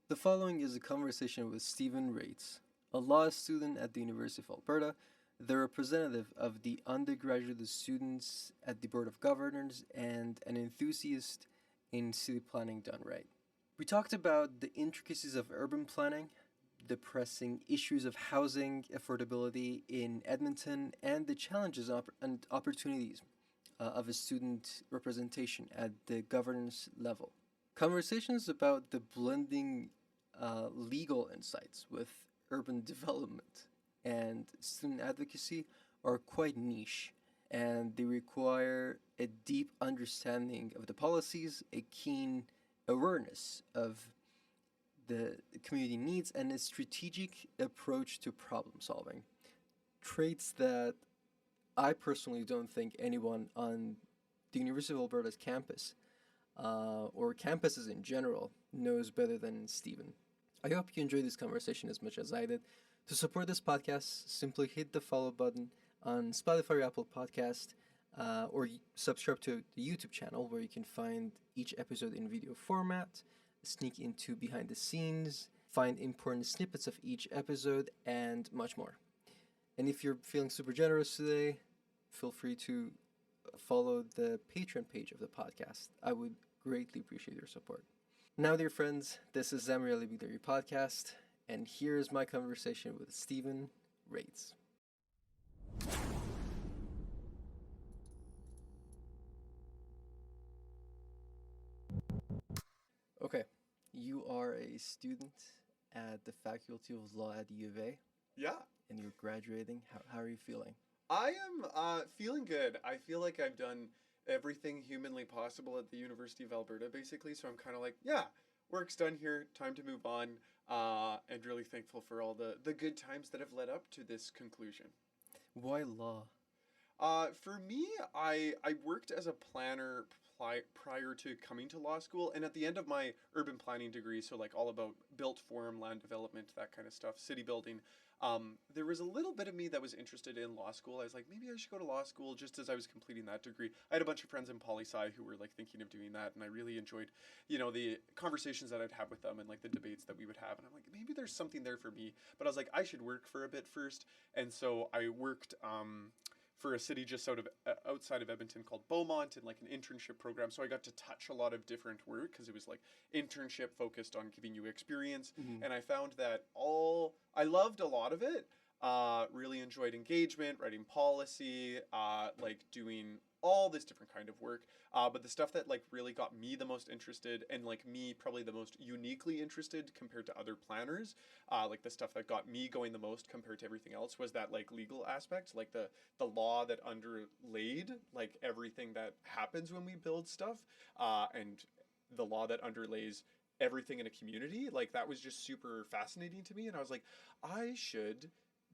The following is a conversation with Stephen Raitz, a law student at the University of Alberta, the representative of the undergraduate students at the Board of Governors, and an enthusiast in city planning done right. We talked about the intricacies of urban planning, the pressing issues of housing affordability in Edmonton, and the challenges and opportunities of a student representation at the governance level. Conversations about the blending legal insights with urban development and student advocacy are quite niche, and they require a deep understanding of the policies, a keen awareness of the community needs, and a strategic approach to problem solving. Traits that I personally don't think anyone on the University of Alberta's campus or campuses in general knows better than Stephen. I hope you enjoyed this conversation as much as I did. To support this podcast, simply hit the follow button on Spotify or Apple Podcast, or subscribe to the YouTube channel where you can find each episode in video format, sneak into behind the scenes, find important snippets of each episode, and much more. And if you're feeling super generous today, feel free to follow the Patreon page of the podcast. I would greatly appreciate your support. Now, dear friends, this is Amirali Bigleri Podcast, and here's my conversation with Stephen Raitz. Okay, you are a student at the Faculty of Law at UofA. Yeah. And you're graduating. How are you feeling? I am feeling good. I feel like I've done everything humanly possible at the University of Alberta, basically. So I'm kind of like, yeah, work's done here. Time to move on. And really thankful for all the good times that have led up to this conclusion. Why law? For me, I worked as a planner prior to coming to law school, and at the end of my urban planning degree, so like all about built form, land development, that kind of stuff, city building, there was a little bit of me that was interested in law school. I was like, maybe I should go to law school just as I was completing that degree. I had a bunch of friends in poli-sci who were like thinking of doing that, and I really enjoyed, the conversations that I'd have with them and like the debates that we would have, and I'm like, maybe there's something there for me. But I was like, I should work for a bit first, and so I worked for a city just outside of Edmonton called Beaumont, in like an internship program. So I got to touch a lot of different work because it was like internship focused on giving you experience. Mm-hmm. And I found that I loved a lot of it. Really enjoyed engagement, writing policy, like doing all this different kind of work. But the stuff that like really got me the most interested, and like me probably the most uniquely interested compared to other planners, like the stuff that got me going the most compared to everything else, was that like legal aspect, like the law that underlaid like everything that happens when we build stuff, and the law that underlays everything in a community. Like that was just super fascinating to me, and I was like, I should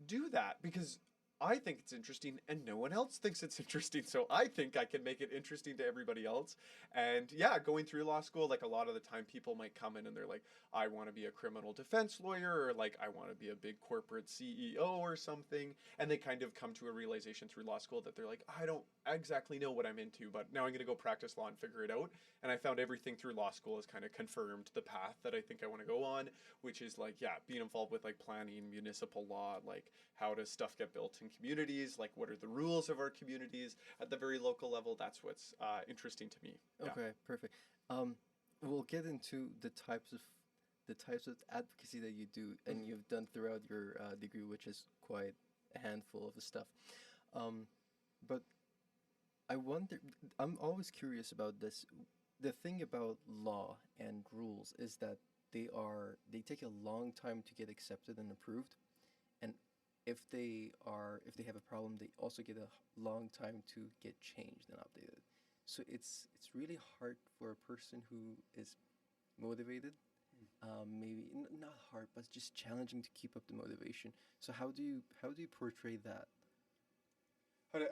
do that because I think it's interesting and no one else thinks it's interesting. So I think I can make it interesting to everybody else. And yeah, going through law school, like a lot of the time people might come in and they're like, I want to be a criminal defense lawyer, or like, I want to be a big corporate CEO or something. And they kind of come to a realization through law school that they're like, I don't exactly know what I'm into, but now I'm going to go practice law and figure it out. And I found everything through law school has kind of confirmed the path that I think I want to go on, which is like, yeah, being involved with like planning, municipal law, like how does stuff get built in communities, like what are the rules of our communities at the very local level. That's what's interesting to me. Okay, perfect. We'll get into the types of advocacy that you do and you've done throughout your degree, which is quite a handful of stuff. But I wonder, I'm always curious about this. The thing about law and rules is that they take a long time to get accepted and approved, and if they have a problem, they also get a long time to get changed and updated. So it's really hard for a person who is motivated, maybe not hard, but just challenging to keep up the motivation. So how do you portray that?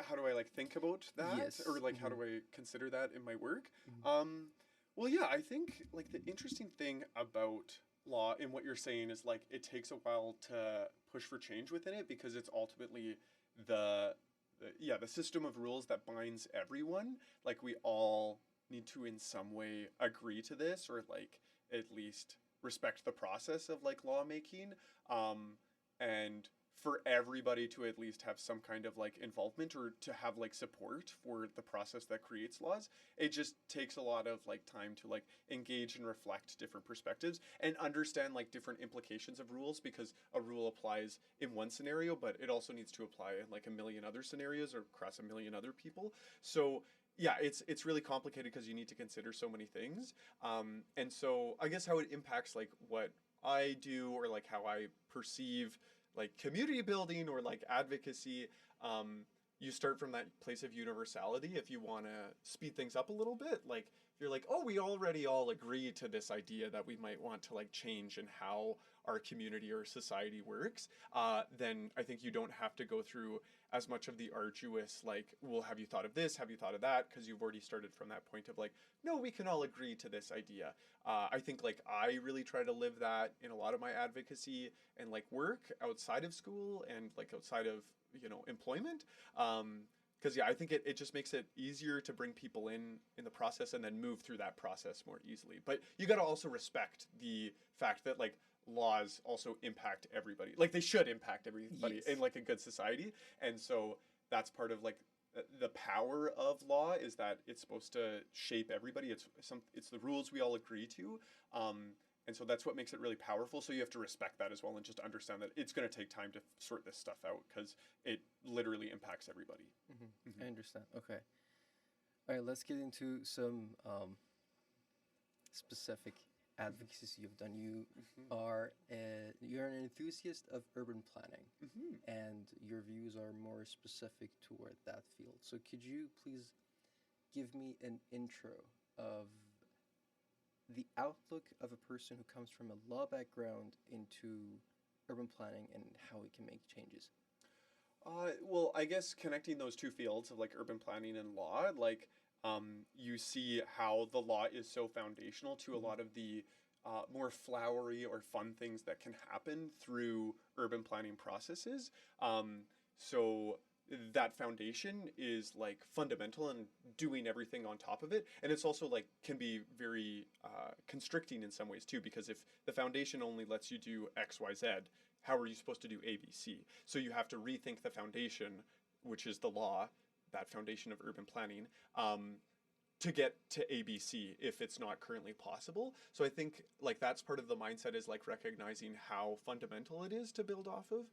How do I like think about that? Yes. Or like, how do I consider that in my work? Well, yeah, I think like the interesting thing about law in what you're saying is like it takes a while to push for change within it, because it's ultimately the system of rules that binds everyone. Like we all need to in some way agree to this, or like at least respect the process of like lawmaking, and for everybody to at least have some kind of like involvement or to have like support for the process that creates laws. It just takes a lot of like time to like engage and reflect different perspectives and understand like different implications of rules, because a rule applies in one scenario, but it also needs to apply in like a million other scenarios or across a million other people. So yeah, it's really complicated because you need to consider so many things. And so I guess how it impacts like what I do or like how I perceive like community building or like advocacy, you start from that place of universality. If you want to speed things up a little bit, like if you're like, oh, we already all agree to this idea that we might want to like change in how our community or society works, then I think you don't have to go through as much of the arduous like, well, have you thought of this, have you thought of that, because you've already started from that point of like, no, we can all agree to this idea. I think like I really try to live that in a lot of my advocacy and like work outside of school and like outside of, you know, employment. Because yeah, I think it just makes it easier to bring people in the process and then move through that process more easily. But you got to also respect the fact that like laws also impact everybody. Like they should impact everybody Yes. in like a good society. And so that's part of like the power of law, is that it's supposed to shape everybody. It's the rules we all agree to. And so that's what makes it really powerful. So you have to respect that as well and just understand that it's going to take time to sort this stuff out because it literally impacts everybody. I understand. Okay. All right, let's get into some specific advocacies you've done. You're an enthusiast of urban planning, and your views are more specific toward that field. So could you please give me an intro of the outlook of a person who comes from a law background into urban planning and how we can make changes? Well, I guess connecting those two fields of like urban planning and law, like you see how the law is so foundational to a lot of the more flowery or fun things that can happen through urban planning processes. So that foundation is like fundamental and doing everything on top of it. And it's also like can be very constricting in some ways too, because if the foundation only lets you do X, Y, Z, how are you supposed to do A, B, C? So you have to rethink the foundation, which is the law, that foundation of urban planning, to get to ABC if it's not currently possible. So I think like that's part of the mindset, is like recognizing how fundamental it is to build off of.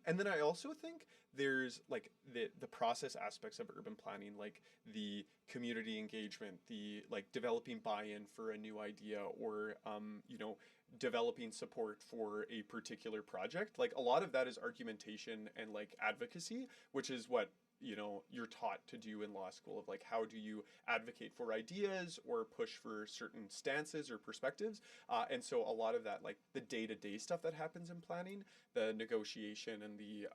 And then I also think there's like the process aspects of urban planning, like the community engagement, the like developing buy-in for a new idea, or you know, developing support for a particular project. Like a lot of that is argumentation and like advocacy, which is what, you know, you're taught to do in law school, of like how do you advocate for ideas or push for certain stances or perspectives. And so a lot of that, like the day-to-day stuff that happens in planning, the negotiation and the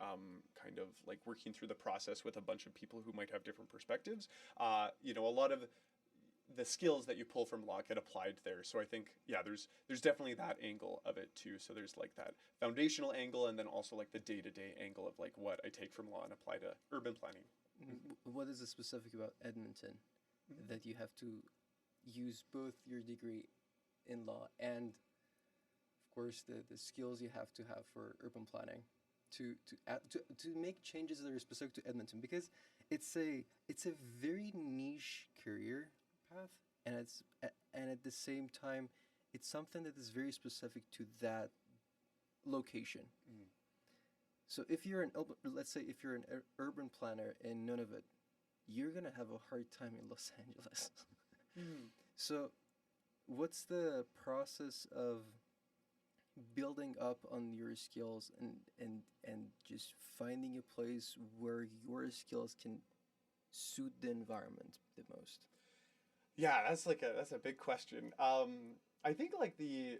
kind of like working through the process with a bunch of people who might have different perspectives, you know, a lot of the skills that you pull from law get applied there. So I think, yeah, there's definitely that angle of it too. So there's like that foundational angle, and then also like the day-to-day angle of like what I take from law and apply to urban planning. What is it specific about Edmonton that you have to use both your degree in law and, of course, the skills you have to have for urban planning to make changes that are specific to Edmonton? Because it's a very niche career path, and at the same time, it's something that is very specific to that location. So if you're let's say if you're an urban planner in Nunavut, you're gonna have a hard time in Los Angeles. So what's the process of building up on your skills and just finding a place where your skills can suit the environment the most? Yeah, that's a big question. I think like the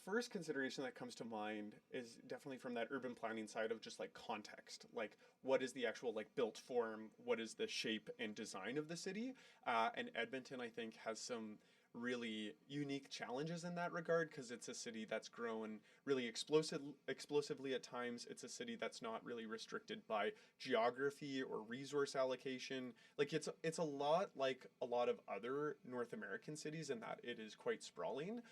first consideration that comes to mind is definitely from that urban planning side of just like context. Like what is the actual like built form? What is the shape and design of the city? And Edmonton, I think, has some really unique challenges in that regard, because it's a city that's grown really explosively at times. It's a city that's not really restricted by geography or resource allocation. Like it's a lot like a lot of other North American cities in that it is quite sprawling.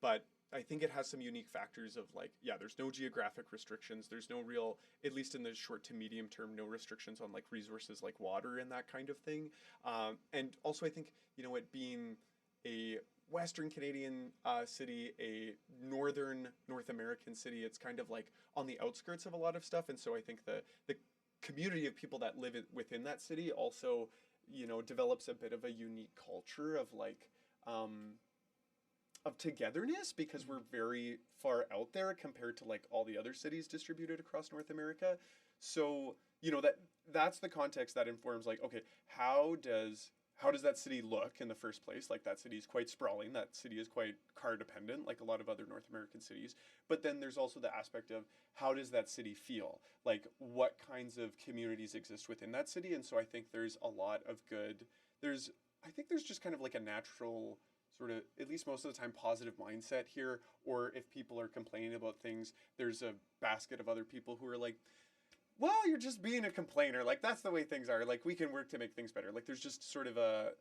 but I think it has some unique factors of like, yeah, there's no geographic restrictions. There's no real, at least in the short to medium term, no restrictions on like resources like water and that kind of thing. And also, I think, it being a Western Canadian city, a Northern North American city, it's kind of like on the outskirts of a lot of stuff. And so I think the community of people that live within that city also, develops a bit of a unique culture of like, of togetherness because we're very far out there compared to like all the other cities distributed across North America. So, that's the context that informs like, okay, how does that city look in the first place? Like that city is quite sprawling. That city is quite car dependent, like a lot of other North American cities. But then there's also the aspect of how does that city feel? Like what kinds of communities exist within that city? And so I think there's a lot of I think there's just kind of like a natural sort of, at least most of the time, positive mindset here. Or if people are complaining about things, there's a basket of other people who are like, well, you're just being a complainer. Like, that's the way things are. Like, we can work to make things better. Like, there's just sort of a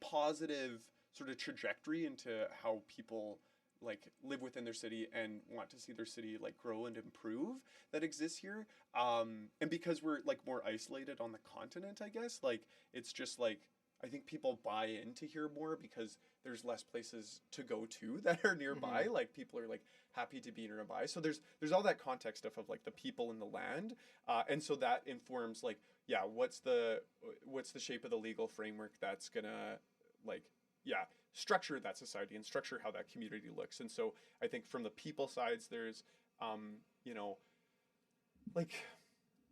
positive sort of trajectory into how people, like, live within their city and want to see their city, like, grow and improve that exists here. And because we're, like, more isolated on the continent, I guess, like, it's just, like, I think people buy into here more because there's less places to go to that are nearby. Mm-hmm. Like people are like happy to be nearby. So there's all that context stuff of like the people and the land. And so that informs like, yeah, what's the shape of the legal framework that's gonna like, yeah, structure that society and structure how that community looks. And so I think from the people sides, there's, like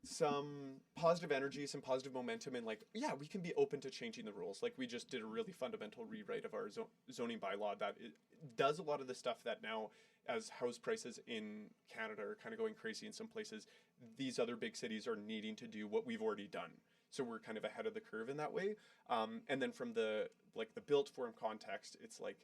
some positive energy, some positive momentum, and like, yeah, we can be open to changing the rules. Like we just did a really fundamental rewrite of our zoning bylaw that it does a lot of the stuff that now, as house prices in Canada are kind of going crazy in some places, these other big cities are needing to do what we've already done. So we're kind of ahead of the curve in that way. And then from the built form context, it's like,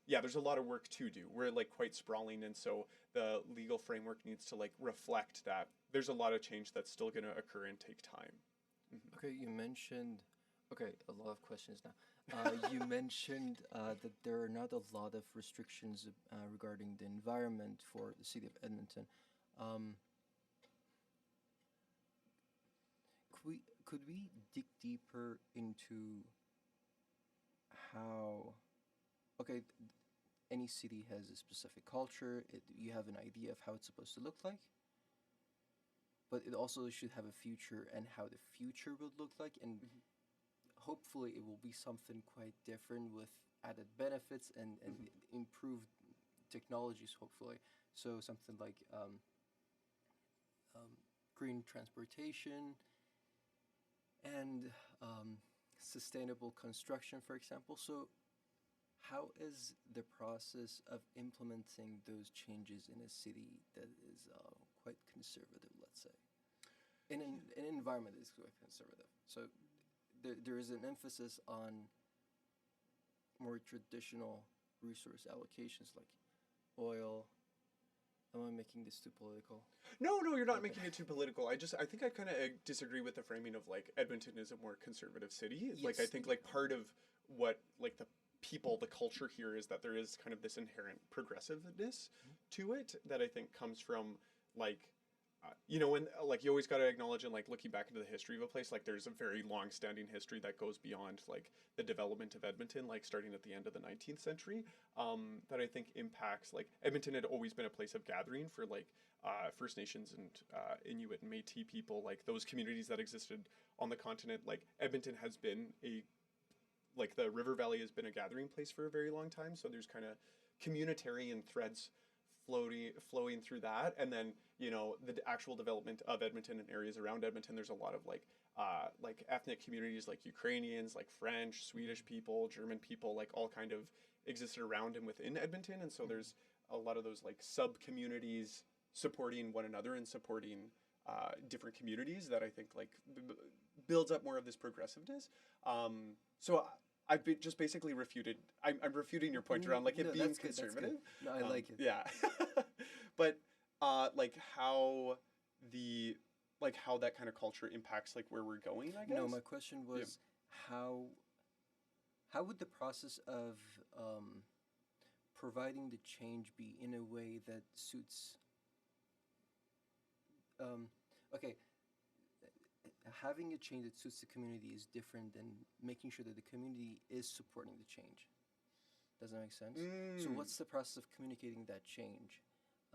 yeah, there's a lot of work to do. We're like quite sprawling, and so the legal framework needs to like reflect that there's a lot of change that's still going to occur and take time. Mm-hmm. Okay, you mentioned, a lot of questions now. You mentioned that there are not a lot of restrictions regarding the environment for the city of Edmonton. Could we dig deeper into how? Okay, any city has a specific culture. You have an idea of how it's supposed to look like, but it also should have a future and how the future would look like, and hopefully it will be something quite different with added benefits and improved technologies, hopefully. So something like green transportation and sustainable construction, for example. So how is the process of implementing those changes in a city that is quite conservative, let's say? In an environment that is quite conservative. So there is an emphasis on more traditional resource allocations like oil. Am I making this too political? No, you're not making it too political. I think I kind of disagree with the framing of like Edmonton is a more conservative city. Yes. Like I think like part of what like the culture here is that there is kind of this inherent progressiveness to it that I think comes from like, when like you always got to acknowledge and like looking back into the history of a place, like there's a very long-standing history that goes beyond like the development of Edmonton, like starting at the end of the 19th century, that I think impacts like Edmonton had always been a place of gathering for like First Nations and Inuit and Métis people, like those communities that existed on the continent. Like Edmonton has been like the River Valley has been a gathering place for a very long time. So there's kind of communitarian threads flowing through that. And then, the actual development of Edmonton and areas around Edmonton, there's a lot of like ethnic communities like Ukrainians, like French, Swedish people, German people, like all kind of existed around and within Edmonton. And so there's a lot of those like sub-communities supporting one another and supporting different communities that I think like builds up more of this progressiveness. So I've just basically refuted. I'm refuting your point around like it being conservative. No, I like it. Yeah, but like how that kind of culture impacts like where we're going, I guess. No, my question was how would the process of providing the change be in a way that suits. Okay, having a change that suits the community is different than making sure that the community is supporting the change. Does that make sense? So what's the process of communicating that change?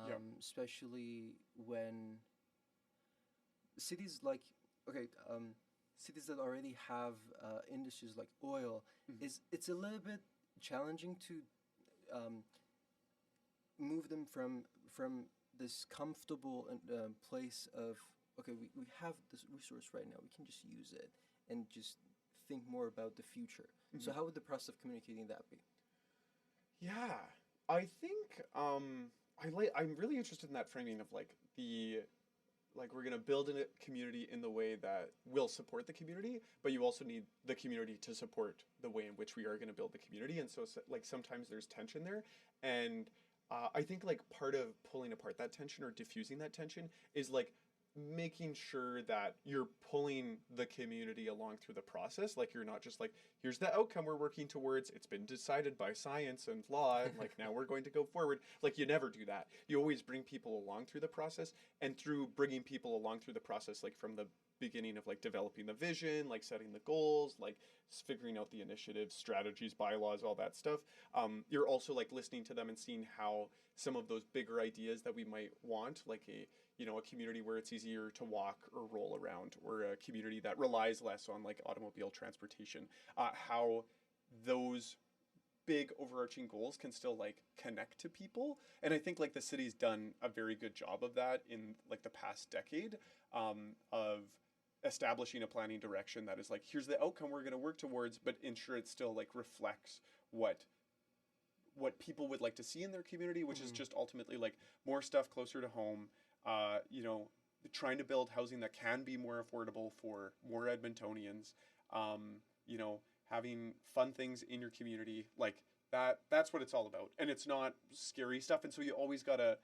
Yep. Especially when cities like, okay, cities that already have industries like oil, it's a little bit challenging to move them from this comfortable place of, okay, we have this resource right now, we can just use it and just think more about the future. So how would the process of communicating that be? Yeah, I think I'm really interested in that framing of like we're gonna build a community in the way that will support the community, but you also need the community to support the way in which we are gonna build the community, and so like sometimes there's tension there, and I think like part of pulling apart that tension or diffusing that tension is like making sure that you're pulling the community along through the process. Like you're not just like, here's the outcome we're working towards, it's been decided by science and law, and like now we're going to go forward. Like you never do that. You always bring people along through the process, and through bringing people along through the process, like from the beginning of like developing the vision, like setting the goals, like figuring out the initiatives, strategies, bylaws, all that stuff. You're also like listening to them and seeing how some of those bigger ideas that we might want, like a community where it's easier to walk or roll around, or a community that relies less on like automobile transportation, how those big overarching goals can still like connect to people. And I think like the city's done a very good job of that in like the past decade, of establishing a planning direction that is like, here's the outcome we're going to work towards, but ensure it still like reflects what people would like to see in their community, which is just ultimately like more stuff closer to home, trying to build housing that can be more affordable for more Edmontonians, having fun things in your community, like that's what it's all about. And it's not scary stuff. And so you always got to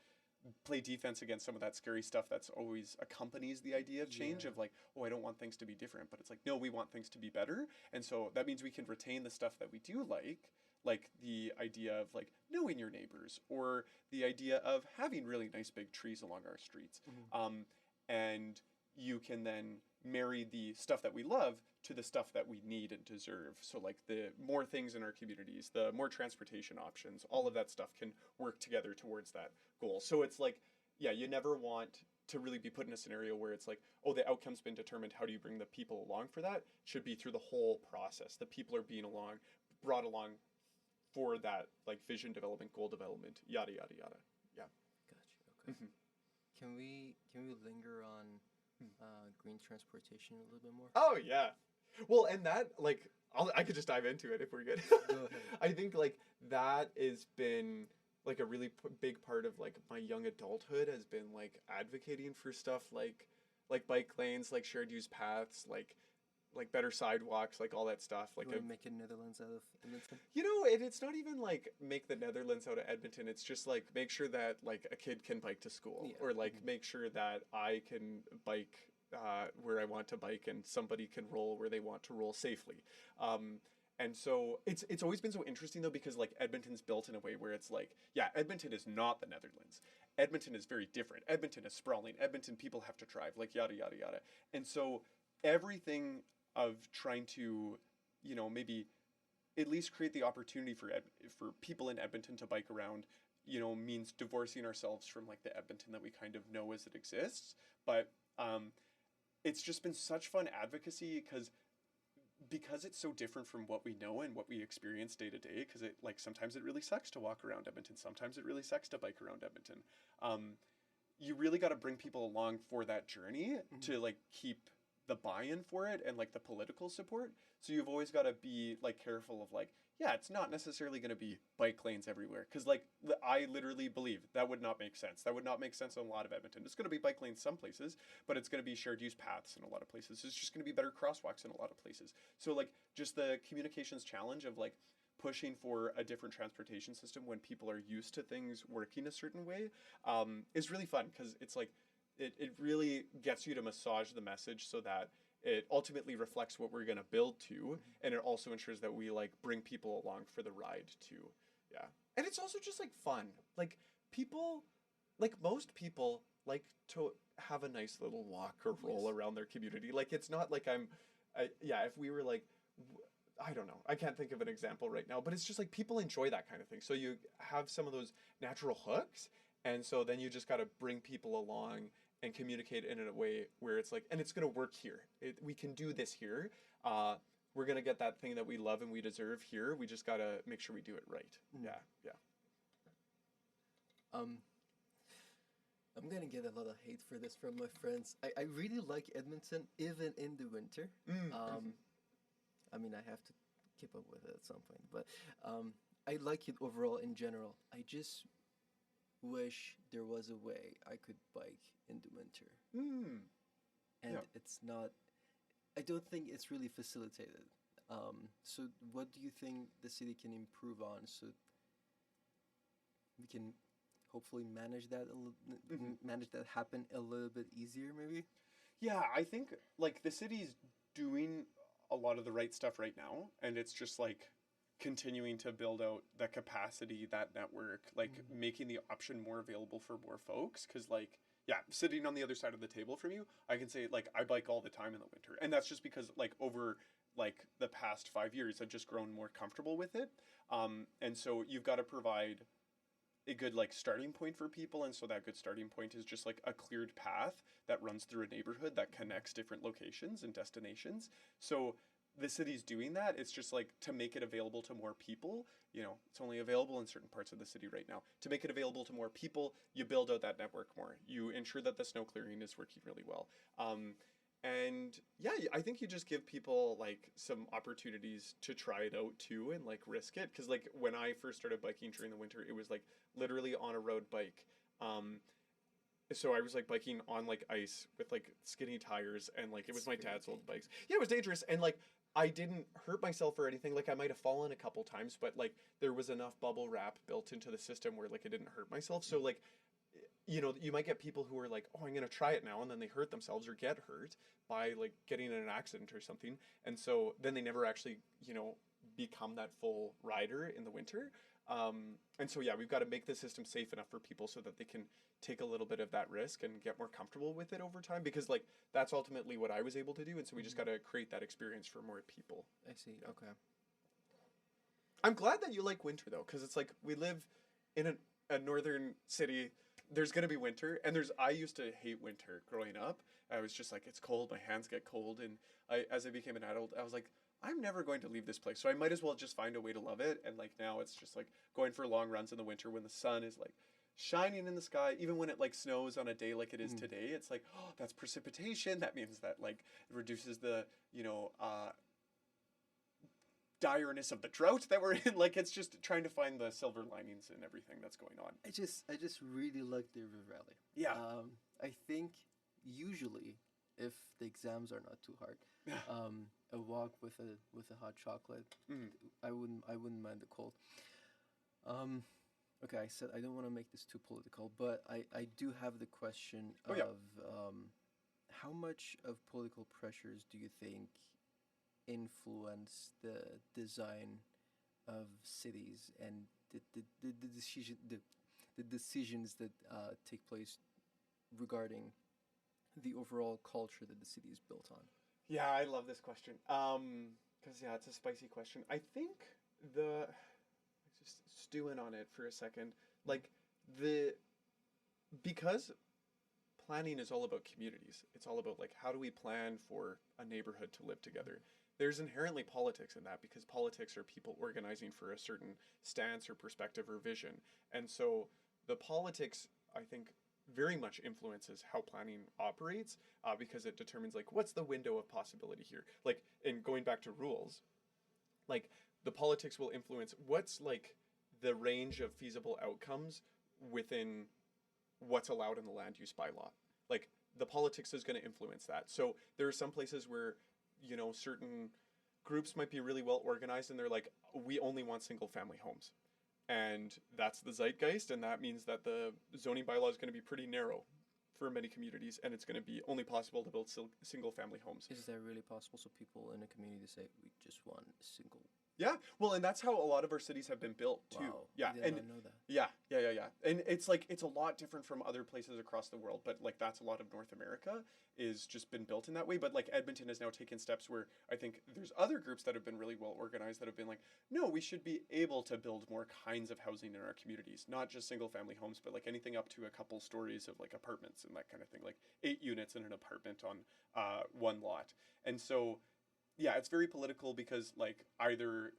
play defense against some of that scary stuff that's always accompanies the idea of change, of like, oh, I don't want things to be different, but it's like, no, we want things to be better. And so that means we can retain the stuff that we do like the idea of like knowing your neighbors, or the idea of having really nice big trees along our streets. And you can then marry the stuff that we love to the stuff that we need and deserve. So like the more things in our communities, the more transportation options, all of that stuff can work together towards that goal. So it's like, yeah, you never want to really be put in a scenario where it's like, oh, the outcome's been determined, how do you bring the people along for that? It should be through the whole process. The people are being brought along for that like vision development, goal development, yada, yada, yada. Yeah. Gotcha. Okay. Can we linger on green transportation a little bit more? Oh yeah. Well, and that like I could just dive into it if we're good. Go ahead. I think like that has been like a really big part of like my young adulthood, has been like advocating for stuff like bike lanes, like shared use paths, like better sidewalks, like all that stuff. Like you want to make it Netherlands out of Edmonton? It's not even like make the Netherlands out of Edmonton. It's just like make sure that like a kid can bike to school, or like make sure that I can bike where I want to bike, and somebody can roll where they want to roll safely. And so it's always been so interesting though, because like Edmonton's built in a way where it's like, yeah, Edmonton is not the Netherlands. Edmonton is very different. Edmonton is sprawling. Edmonton, people have to drive, like yada, yada, yada. And so everything of trying to, maybe at least create the opportunity for people in Edmonton to bike around, means divorcing ourselves from like the Edmonton that we kind of know as it exists. But it's just been such fun advocacy, because it's so different from what we know and what we experience day to day, because it like sometimes it really sucks to walk around Edmonton, sometimes it really sucks to bike around Edmonton. You really got to bring people along for that journey to like keep the buy-in for it and like the political support. So you've always got to be like careful of like, yeah, it's not necessarily going to be bike lanes everywhere, because like I literally believe that would not make sense. That would not make sense in a lot of Edmonton. It's going to be bike lanes some places, but it's going to be shared use paths in a lot of places. It's just going to be better crosswalks in a lot of places. So like just the communications challenge of like pushing for a different transportation system when people are used to things working a certain way, is really fun, because it's like it really gets you to massage the message so that it ultimately reflects what we're going to build to, and it also ensures that we like bring people along for the ride too. Yeah. And it's also just like fun. Like people, like most people like to have a nice little walk or roll Yes. around their community. Like it's not like yeah, if we were like, I don't know, I can't think of an example right now, but it's just like people enjoy that kind of thing. So you have some of those natural hooks, and so then you just got to bring people along and communicate in a way where it's like, and it's going to work here. We can do this here. Uh, we're going to get that thing that we love and we deserve here. We just got to make sure we do it right. Mm. Yeah, yeah. Um, I'm gonna get a lot of hate for this from my friends. I really like Edmonton, even in the winter. I mean, I have to keep up with it at some point, but I like it overall in general. I just wish there was a way I could bike in the winter, and Yeah. it's not. I don't think it's really facilitated. So, what do you think the city can improve on so we can hopefully manage that manage that happen a little bit easier, maybe? Yeah, I think like the city's doing a lot of the right stuff right now, and it's just like continuing to build out the capacity, that network, like making the option more available for more folks. Because like, yeah, sitting on the other side of the table from you, I can say like I bike all the time in the winter, and that's just because like over like the past 5 years, I've just grown more comfortable with it. And so you've got to provide a good like starting point for people, and so that good starting point is just like a cleared path that runs through a neighborhood that connects different locations and destinations. So the city's doing that. It's just like to make it available to more people. It's only available in certain parts of the city right now. To make it available to more people, you build out that network more. You ensure that the snow clearing is working really well. And yeah, I think you just give people like some opportunities to try it out too and like risk it. Cause like when I first started biking during the winter, it was like literally on a road bike. So I was like biking on like ice with like skinny tires, and like it was my dad's old bikes. Yeah, it was dangerous. And like I didn't hurt myself or anything. Like I might have fallen a couple times, but like there was enough bubble wrap built into the system where like it didn't hurt myself. So like, you might get people who are like, oh, I'm going to try it now. And then they hurt themselves or get hurt by like getting in an accident or something. And so then they never actually, become that full rider in the winter. And so, yeah, we've got to make the system safe enough for people so that they can take a little bit of that risk and get more comfortable with it over time, because like that's ultimately what I was able to do. And so we just got to create that experience for more people. I see. Okay. I'm glad that you like winter though, because it's like we live in a northern city. There's gonna be winter, and I used to hate winter growing up. I was just like, it's cold, my hands get cold, and as I became an adult, I was like, I'm never going to leave this place, so I might as well just find a way to love it. And like now, it's just like going for long runs in the winter when the sun is like shining in the sky, even when it like snows on a day like it is today. It's like, oh, that's precipitation. That means that like it reduces the direness of the drought that we're in. Like it's just trying to find the silver linings in everything that's going on. I just really like the River Valley. Yeah. I think usually, if the exams are not too hard, a walk with a hot chocolate, I wouldn't mind the cold. Okay, I said I don't want to make this too political, but I do have the question Oh, of yeah. how much of political pressures do you think influence the design of cities and the decisions that take place regarding the overall culture that the city is built on? Yeah, I love this question. Because yeah, it's a spicy question. I think just stewing on it for a second. Like because planning is all about communities. It's all about like how do we plan for a neighborhood to live together. There's inherently politics in that, because politics are people organizing for a certain stance or perspective or vision. And so the politics, I think, very much influences how planning operates, because it determines like what's the window of possibility here. Like, and going back to rules, like the politics will influence what's like the range of feasible outcomes within what's allowed in the land use bylaw. Like the politics is going to influence that. So there are some places where certain groups might be really well organized, and they're like, we only want single family homes. And that's the zeitgeist, and that means that the zoning bylaw is going to be pretty narrow for many communities, and it's going to be only possible to build single family homes. Is that really possible? So people in a community say we just want single Yeah, well, and that's how a lot of our cities have been built too. Wow. Yeah, I did and not know that. yeah. And it's like it's a lot different from other places across the world, but like that's a lot of North America is just been built in that way. But like Edmonton has now taken steps where I think there's other groups that have been really well organized that have been like, no, we should be able to build more kinds of housing in our communities, not just single family homes, but like anything up to a couple stories of like apartments and that kind of thing, like 8 units in an apartment on one lot. And so yeah, it's very political because like either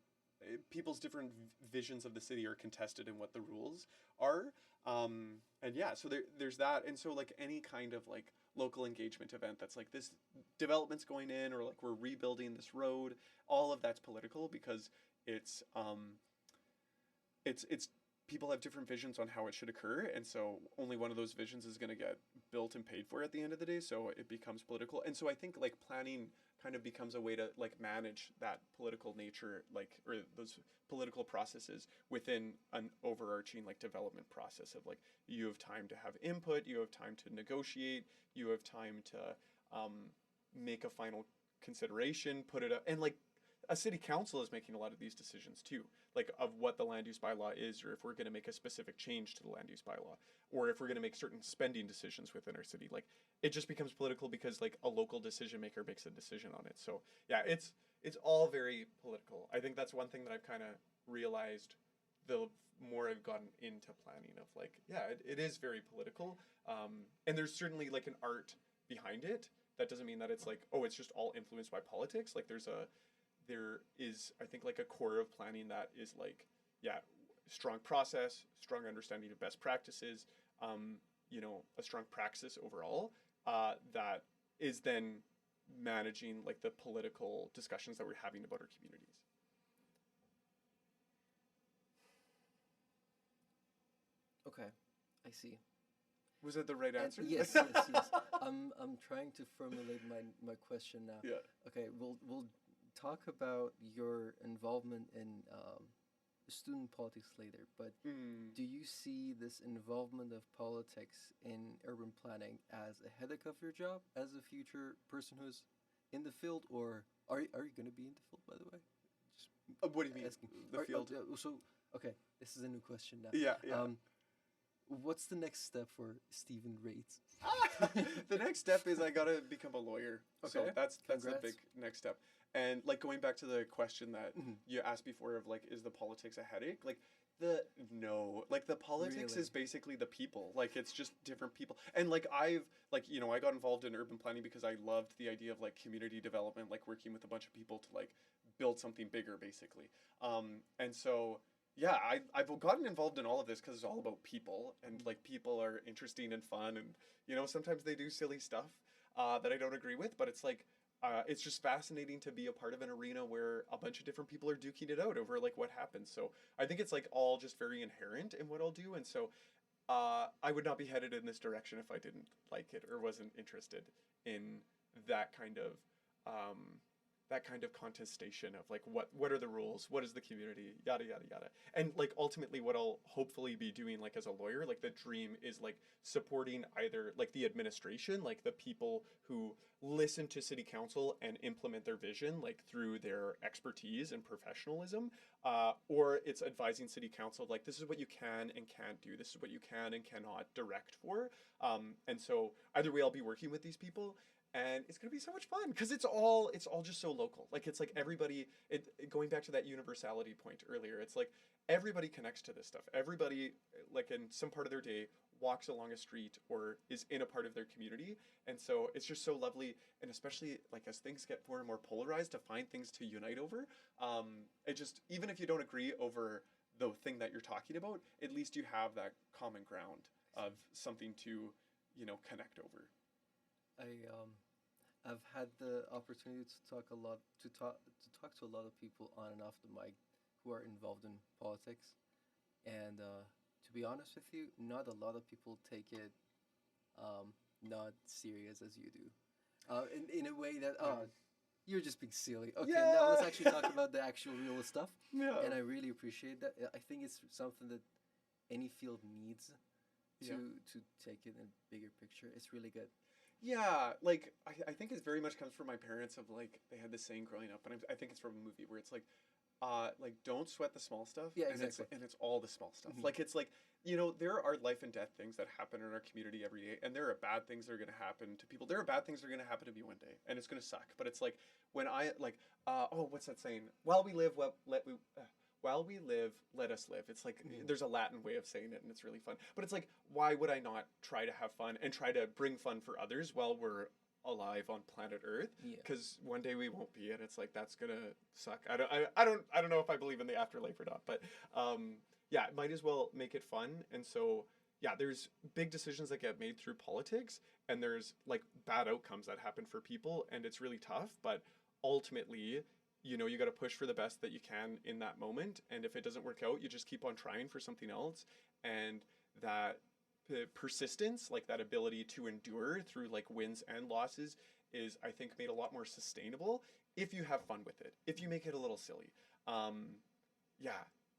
people's different visions of the city are contested in what the rules are. And yeah, so there's that. And so like any kind of like local engagement event that's like this development's going in or like we're rebuilding this road, all of that's political because it's it's people have different visions on how it should occur, and so only one of those visions is going to get built and paid for at the end of the day, so it becomes political. And so I think like planning kind of becomes a way to like manage that political nature, like, or those political processes within an overarching like development process of like you have time to have input, you have time to negotiate, you have time to make a final consideration, put it up, and like a city council is making a lot of these decisions too, like of what the land use bylaw is, or if we're going to make a specific change to the land use bylaw, or if we're going to make certain spending decisions within our city. Like it just becomes political because like a local decision maker makes a decision on it. So yeah, it's all very political. I think that's one thing that I've kind of realized the more I've gotten into planning of like, yeah, it is very political. And there's certainly like an art behind it. That doesn't mean that it's like, oh, it's just all influenced by politics. Like there is, I think, like a core of planning that is like, yeah, strong process, strong understanding of best practices, you know, a strong praxis overall, that is then managing like the political discussions that we're having about our communities. Okay, I see. Was that the right answer? Yes. I'm trying to formulate my question now. Yeah. Okay, we'll talk about your involvement in student politics later, but do you see this involvement of politics in urban planning as a headache of your job as a future person who's in the field, or are you going to be in the field, by the way? Just what do you mean? asking. The field? So, okay, this is a new question now. Yeah. What's the next step for Stephen Raitz? The next step is I gotta become a lawyer. Okay. So that's the Congrats. big next step. And like going back to the question that you asked before of like, is the politics a headache? Like the politics Really? is basically the people. Like it's just different people. And like I got involved in urban planning because I loved the idea of like community development, like working with a bunch of people to like build something bigger, basically. And so yeah, I've gotten involved in all of this because it's all about people, and like people are interesting and fun, and you know sometimes they do silly stuff that I don't agree with, but it's like it's just fascinating to be a part of an arena where a bunch of different people are duking it out over like what happens. So I think it's like all just very inherent in what I'll do, and so I would not be headed in this direction if I didn't like it or wasn't interested in that kind of contestation of like what are the rules, what is the community, yada yada yada. And like ultimately what I'll hopefully be doing like as a lawyer, like the dream is like supporting either like the administration, like the people who listen to city council and implement their vision like through their expertise and professionalism, or it's advising city council like this is what you can and can't do, this is what you can and cannot direct for. And so either way I'll be working with these people, and it's going to be so much fun because it's all just so local. Like it's like everybody, going back to that universality point earlier, it's like everybody connects to this stuff. Everybody like in some part of their day walks along a street or is in a part of their community. And so it's just so lovely. And especially like as things get more and more polarized, to find things to unite over. It just, even if you don't agree over the thing that you're talking about, at least you have that common ground of something to, you know, connect over. I've had the opportunity to talk to a lot of people on and off the mic who are involved in politics, and to be honest with you, not a lot of people take it not serious as you do. In a way that you're just being silly. Okay, now let's actually talk about the actual real stuff. Yeah. And I really appreciate that. I think it's something that any field needs to take it in a bigger picture. It's really good. Yeah, like I think it very much comes from my parents of like they had this saying growing up, and I think it's from a movie where it's like like don't sweat the small stuff. Yeah, and exactly. it's all the small stuff. Mhm. Like it's like, you know, there are life and death things that happen in our community every day, and there are bad things that are going to happen to people. There are bad things that are going to happen to me one day, and it's going to suck. But it's like when I like, oh, what's that saying? While we live, let us live. It's like there's a Latin way of saying it, and it's really fun. But it's like, why would I not try to have fun and try to bring fun for others while we're alive on planet Earth? Yeah. Because one day we won't be, and it's like that's gonna suck. I don't know if I believe in the afterlife or not, but yeah, might as well make it fun. And so yeah, there's big decisions that get made through politics, and there's like bad outcomes that happen for people, and it's really tough. But ultimately, you know, you got to push for the best that you can in that moment, and if it doesn't work out, you just keep on trying for something else. And that persistence, like that ability to endure through like wins and losses, is I think made a lot more sustainable if you have fun with it, if you make it a little silly. Yeah.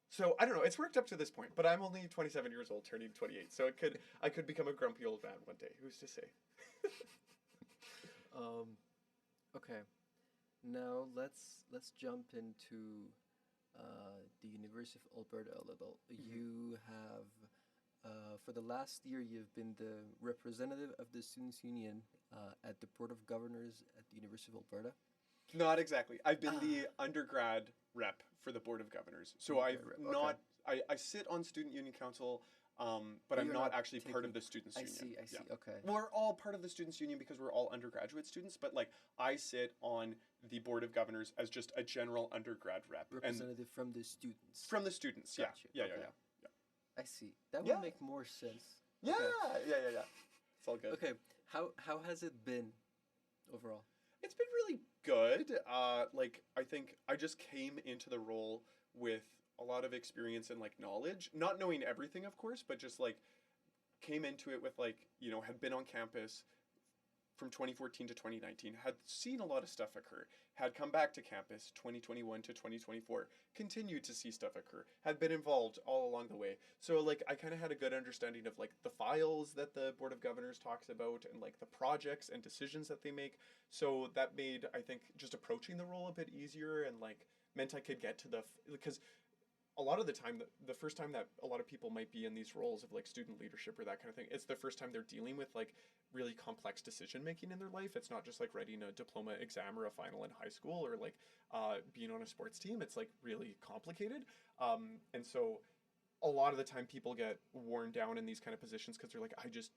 So I don't know, it's worked up to this point, but I'm only 27 years old, turning 28, so I could become a grumpy old man one day. Who's to say? Okay. Now let's jump into the University of Alberta a little. You have for the last year you've been the representative of the Students' Union at the Board of Governors at the University of Alberta. Not exactly. I've been the undergrad rep for the Board of Governors. So I've Undergrad rep, not, I sit on Student Union Council, but I'm you're not not actually part of the Students' I Union. see. I see. Yeah. Okay. We're all part of the Students' Union because we're all undergraduate students, but like I sit on the Board of Governors as just a general undergrad rep. And Representative from the students. from the students, yeah. Gotcha. Yeah, Okay. yeah. I see. That Yeah. would make more sense. Yeah, Okay. yeah. It's all good. Okay. How has it been overall? It's been really good. Like I think I just came into the role with a lot of experience and like knowledge, not knowing everything, of course, but just like came into it with like, you know, had been on campus from 2014 to 2019, had seen a lot of stuff occur, had come back to campus 2021 to 2024, continued to see stuff occur, had been involved all along the way. So like I kind of had a good understanding of like the files that the Board of Governors talks about and like the projects and decisions that they make. So that made, I think, just approaching the role a bit easier and like meant I could get to because a lot of the time, the first time that a lot of people might be in these roles of like student leadership or that kind of thing, it's the first time they're dealing with like really complex decision making in their life. It's not just like writing a diploma exam or a final in high school or like being on a sports team. It's like really complicated. And so a lot of the time people get worn down in these kind of positions because they're like, I just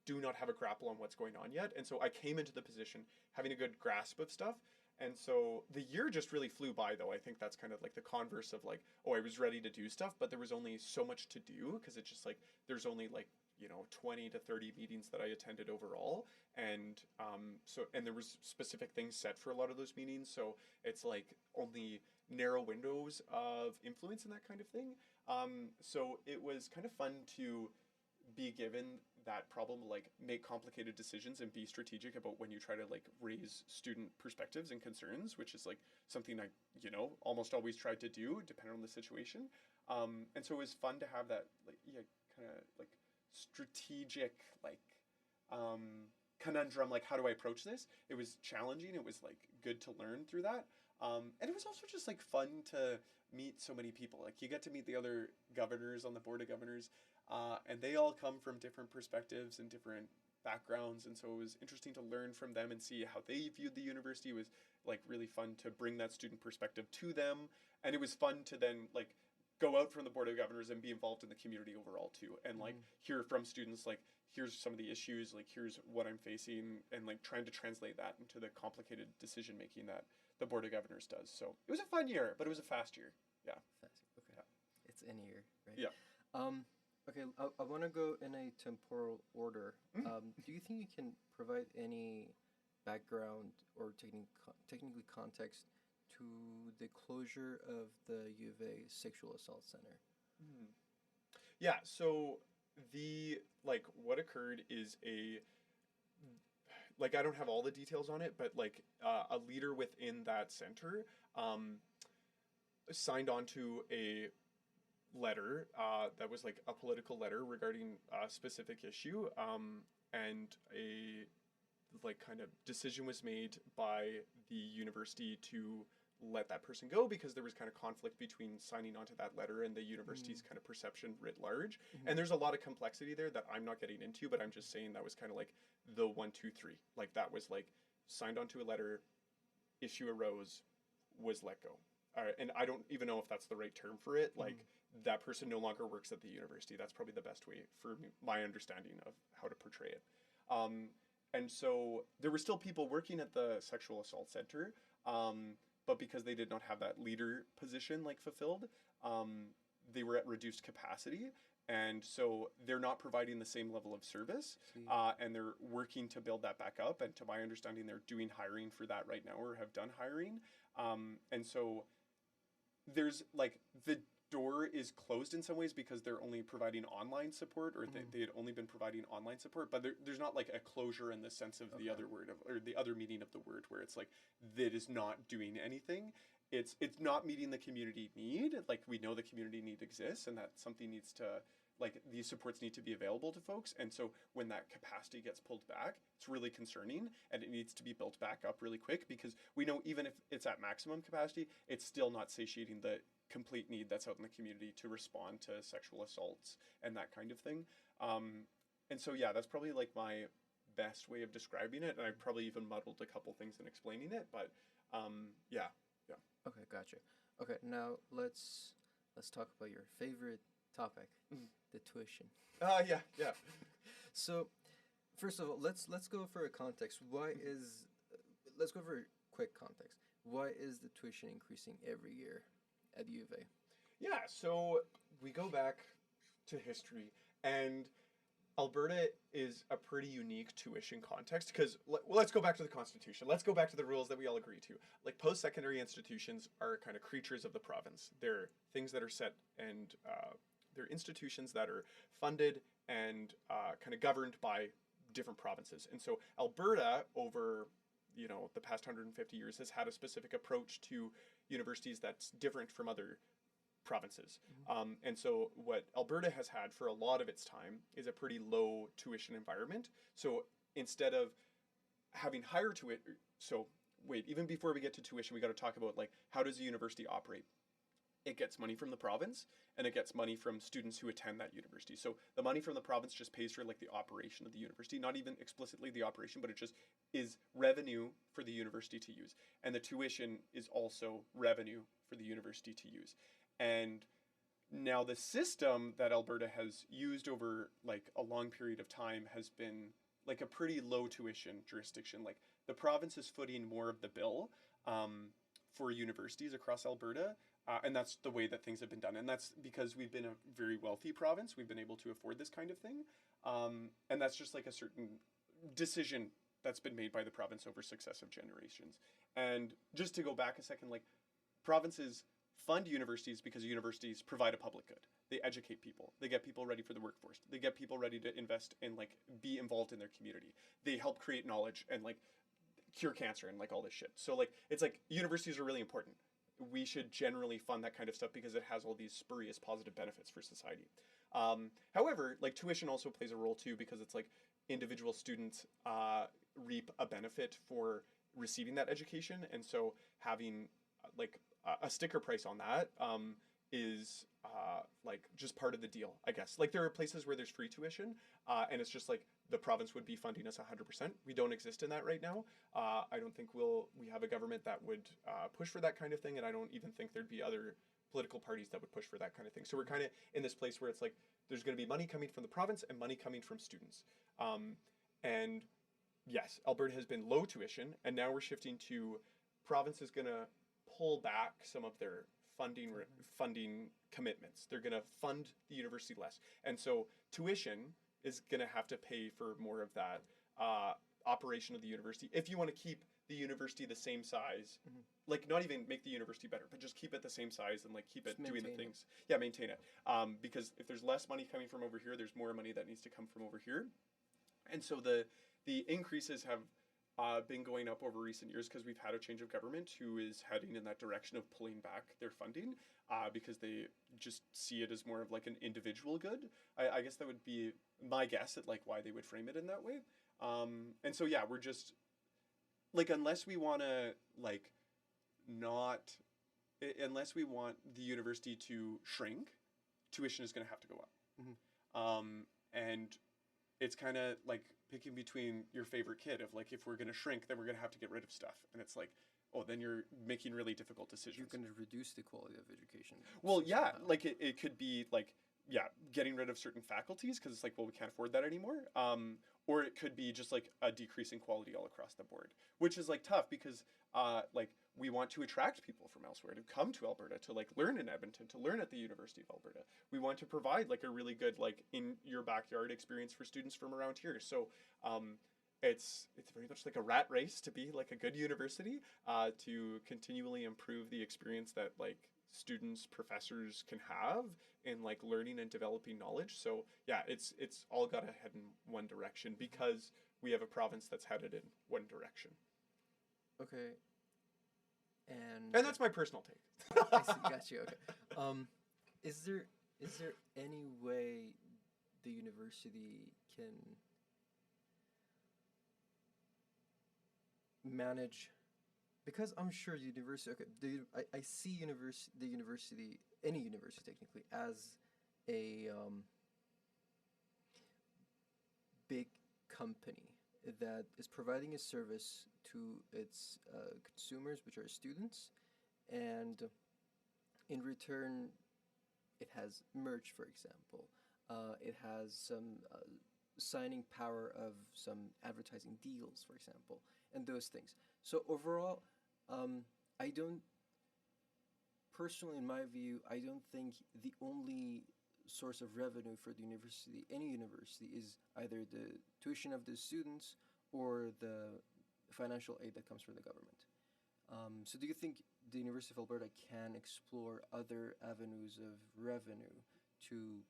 do not have a grapple on what's going on yet. And so I came into the position having a good grasp of stuff. And so the year just really flew by, though. I think that's kind of like the converse of like, oh, I was ready to do stuff, but there was only so much to do because it's just like there's only like, you know, 20 to 30 meetings that I attended overall. And and there was specific things set for a lot of those meetings. So it's like only narrow windows of influence and that kind of thing. So it was kind of fun to be given that problem, like make complicated decisions and be strategic about when you try to like raise student perspectives and concerns, which is like something I, you know, almost always tried to do depending on the situation. And so it was fun to have that like, yeah, kind of like strategic, like, conundrum, like how do I approach this? It was challenging. It was like good to learn through that. And it was also just like fun to meet so many people. Like you get to meet the other governors on the Board of Governors, and they all come from different perspectives and different backgrounds. And so it was interesting to learn from them and see how they viewed the university. It was like really fun to bring that student perspective to them. And it was fun to then like go out from the Board of Governors and be involved in the community overall too. And like hear from students, like here's some of the issues, like here's what I'm facing, and like trying to translate that into the complicated decision making that the Board of Governors does. So it was a fun year, but it was a fast year. Yeah. Fast. Okay. Yeah. It's in here, right? Yeah. Okay, I want to go in a temporal order. Do you think you can provide any background or technically context to the closure of the UofA Sexual Assault Center? Yeah, so like what occurred is like I don't have all the details on it, but like a leader within that center signed on to a letter that was like a political letter regarding a specific issue, and a like kind of decision was made by the university to let that person go because there was kind of conflict between signing onto that letter and the university's kind of perception writ large. And there's a lot of complexity there that I'm not getting into, but I'm just saying that was kind of like the 1, 2, 3. Like that was like signed onto a letter, issue arose, was let go. And I don't even know if that's the right term for it. Like that person no longer works at the university. That's probably the best way for me, my understanding of how to portray it. And so there were still people working at the sexual assault center, but because they did not have that leader position like fulfilled, they were at reduced capacity. And so they're not providing the same level of service, and they're working to build that back up. And to my understanding, they're doing hiring for that right now or have done hiring. And so there's like the door is closed in some ways because they're only providing online support, or they had only been providing online support, but there's not like a closure in the sense of the other word of, or the other meaning of the word, where it's like that is not doing anything. It's not meeting the community need. Like we know the community need exists, and that something needs to, like these supports need to be available to folks. And so when that capacity gets pulled back, it's really concerning, and it needs to be built back up really quick, because we know even if it's at maximum capacity, it's still not satiating the complete need that's out in the community to respond to sexual assaults and that kind of thing. And so, yeah, that's probably like my best way of describing it. And I probably even muddled a couple things in explaining it, but yeah. Okay, gotcha. Okay, now let's talk about your favorite topic, the tuition. Yeah. So, first of all, let's go for a context. Let's go for a quick context. Why is the tuition increasing every year at UofA? Yeah, so we go back to history, and Alberta is a pretty unique tuition context because, let's go back to the Constitution. Let's go back to the rules that we all agree to. Like, post-secondary institutions are kind of creatures of the province. They're things that are set, and they're institutions that are funded and kind of governed by different provinces. And so Alberta, over the past 150 years, has had a specific approach to universities that's different from other provinces. And so what Alberta has had for a lot of its time is a pretty low tuition environment. So instead of having higher tuition, even before we get to tuition, we got to talk about like, how does a university operate? It gets money from the province, and it gets money from students who attend that university. So the money from the province just pays for like the operation of the university, not even explicitly the operation, but it just is revenue for the university to use. And the tuition is also revenue for the university to use. And now the system that Alberta has used over like a long period of time has been like a pretty low tuition jurisdiction. Like the province is footing more of the bill for universities across Alberta. And that's the way that things have been done. And that's because we've been a very wealthy province. We've been able to afford this kind of thing. And that's just like a certain decision that's been made by the province over successive generations. And just to go back a second, like provinces fund universities because universities provide a public good. They educate people. They get people ready for the workforce. They get people ready to invest and like be involved in their community. They help create knowledge and like cure cancer and like all this shit. So like, it's like universities are really important. We should generally fund that kind of stuff because it has all these spurious positive benefits for society. However, like tuition also plays a role too, because it's like individual students reap a benefit for receiving that education. And so having like a sticker price on that is like just part of the deal, I guess. Like there are places where there's free tuition and it's just like the province would be funding us 100%. We don't exist in that right now. I don't think we have a government that would push for that kind of thing, and I don't even think there'd be other political parties that would push for that kind of thing. So we're kind of in this place where it's like there's going to be money coming from the province and money coming from students. And yes, Alberta has been low tuition, and now we're shifting to province is going to pull back some of their funding commitments. They're going to fund the university less. And so tuition is going to have to pay for more of that operation of the university. If you want to keep the university the same size, like not even make the university better, but just keep it the same size and like keep it doing the things. Yeah, maintain it. Because if there's less money coming from over here, there's more money that needs to come from over here. And so the increases have been going up over recent years because we've had a change of government who is heading in that direction of pulling back their funding because they just see it as more of like an individual good. I guess that would be my guess at like why they would frame it in that way. And so yeah, we're just like, unless we want to like not, unless we want the university to shrink, tuition is going to have to go up. And it's kind of like picking between your favorite kid of like, if we're going to shrink, then we're going to have to get rid of stuff. And it's like, oh, then you're making really difficult decisions. You're going to reduce the quality of education. Well, yeah, somehow. like it could be like, yeah, getting rid of certain faculties because it's like, well, we can't afford that anymore. Or it could be just like a decrease in quality all across the board, which is like tough because like we want to attract people from elsewhere to come to Alberta to like learn in Edmonton, to learn at the University of Alberta. We want to provide like a really good like in your backyard experience for students from around here. So it's very much like a rat race to be like a good university, to continually improve the experience that like students, professors can have in like learning and developing knowledge. So yeah, it's all got to head in one direction because we have a province that's headed in one direction. Okay. And that's my personal take. I see, got you. Okay. Is there any way the university can manage? Because I'm sure the university. Okay, I see the university, any university technically, as a big company that is providing a service to its consumers, which are students, and in return, it has merch, for example. It has some signing power of some advertising deals, for example, and those things. So overall, I don't, personally, in my view, I don't think the only source of revenue for the university, any university, is either the tuition of the students or the financial aid that comes from the government. So do you think the University of Alberta can explore other avenues of revenue to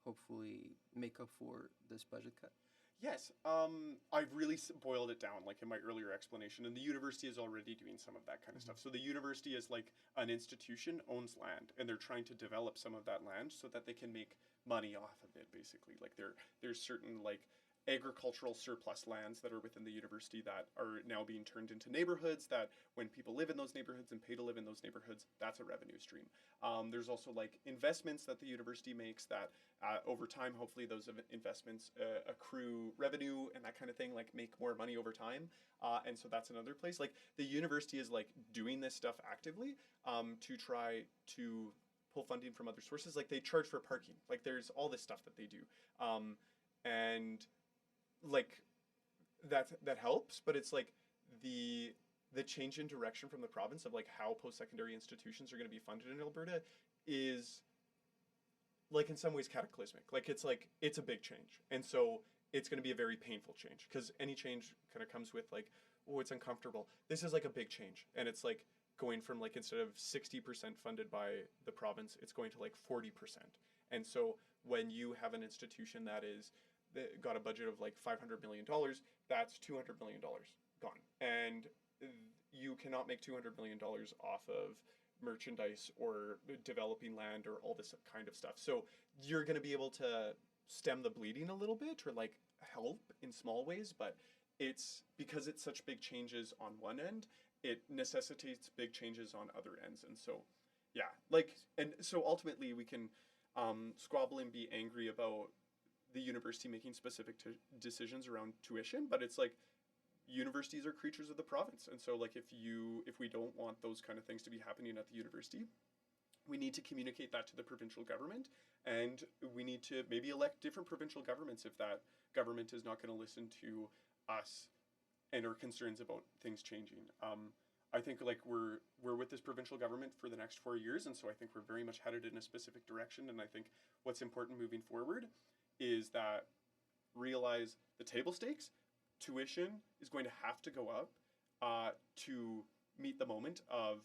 hopefully make up for this budget cut? Yes, I've really boiled it down, like in my earlier explanation, and the university is already doing some of that kind of stuff. So the university is like an institution, owns land, and they're trying to develop some of that land so that they can make money off of it, basically. Like there's certain like agricultural surplus lands that are within the university that are now being turned into neighborhoods that when people live in those neighborhoods and pay to live in those neighborhoods, that's a revenue stream. There's also like investments that the university makes that over time, hopefully those investments accrue revenue and that kind of thing, like make more money over time. And so that's another place. Like the university is like doing this stuff actively to try to pull funding from other sources. Like they charge for parking. Like there's all this stuff that they do. And like that helps, but it's like the change in direction from the province of like how post-secondary institutions are going to be funded in Alberta is like in some ways cataclysmic. Like it's a big change, and so it's going to be a very painful change because any change kind of comes with like, oh, it's uncomfortable. This is like a big change, and it's like going from like instead of 60% funded by the province, it's going to like 40%. And so when you have an institution that got a budget of like $500 million, that's $200 million gone. And you cannot make $200 million off of merchandise or developing land or all this kind of stuff. So you're going to be able to stem the bleeding a little bit or like help in small ways, but it's because it's such big changes on one end, it necessitates big changes on other ends. And so, yeah, like, and so ultimately we can squabble and be angry about the university making specific decisions around tuition, but it's like universities are creatures of the province, and so like if we don't want those kind of things to be happening at the university, we need to communicate that to the provincial government, and we need to maybe elect different provincial governments if that government is not going to listen to us and our concerns about things changing. I think like we're with this provincial government for the next 4 years, and so I think we're very much headed in a specific direction, and I think what's important moving forward is that realize the table stakes. Tuition is going to have to go up to meet the moment of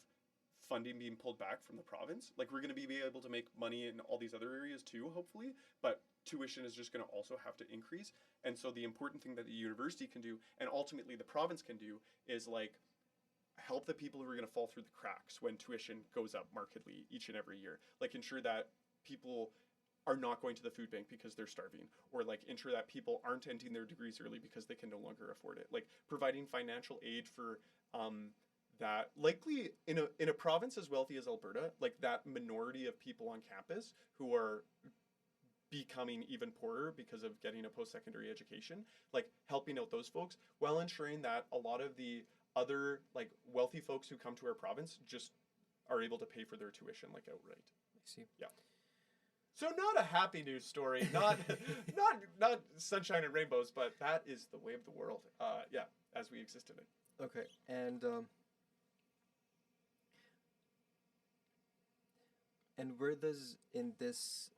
funding being pulled back from the province. Like we're going to be able to make money in all these other areas too, hopefully, but tuition is just going to also have to increase. And so the important thing that the university can do, and ultimately the province can do, is like help the people who are going to fall through the cracks when tuition goes up markedly each and every year. Like ensure that people are not going to the food bank because they're starving, or like ensure that people aren't ending their degrees early because they can no longer afford it. Like providing financial aid for that likely in a province as wealthy as Alberta, like that minority of people on campus who are becoming even poorer because of getting a post-secondary education, like helping out those folks while ensuring that a lot of the other like wealthy folks who come to our province just are able to pay for their tuition like outright. I see. Yeah. So not a happy news story, not not sunshine and rainbows, but that is the way of the world. Yeah, as we exist in it. Okay, and where does in this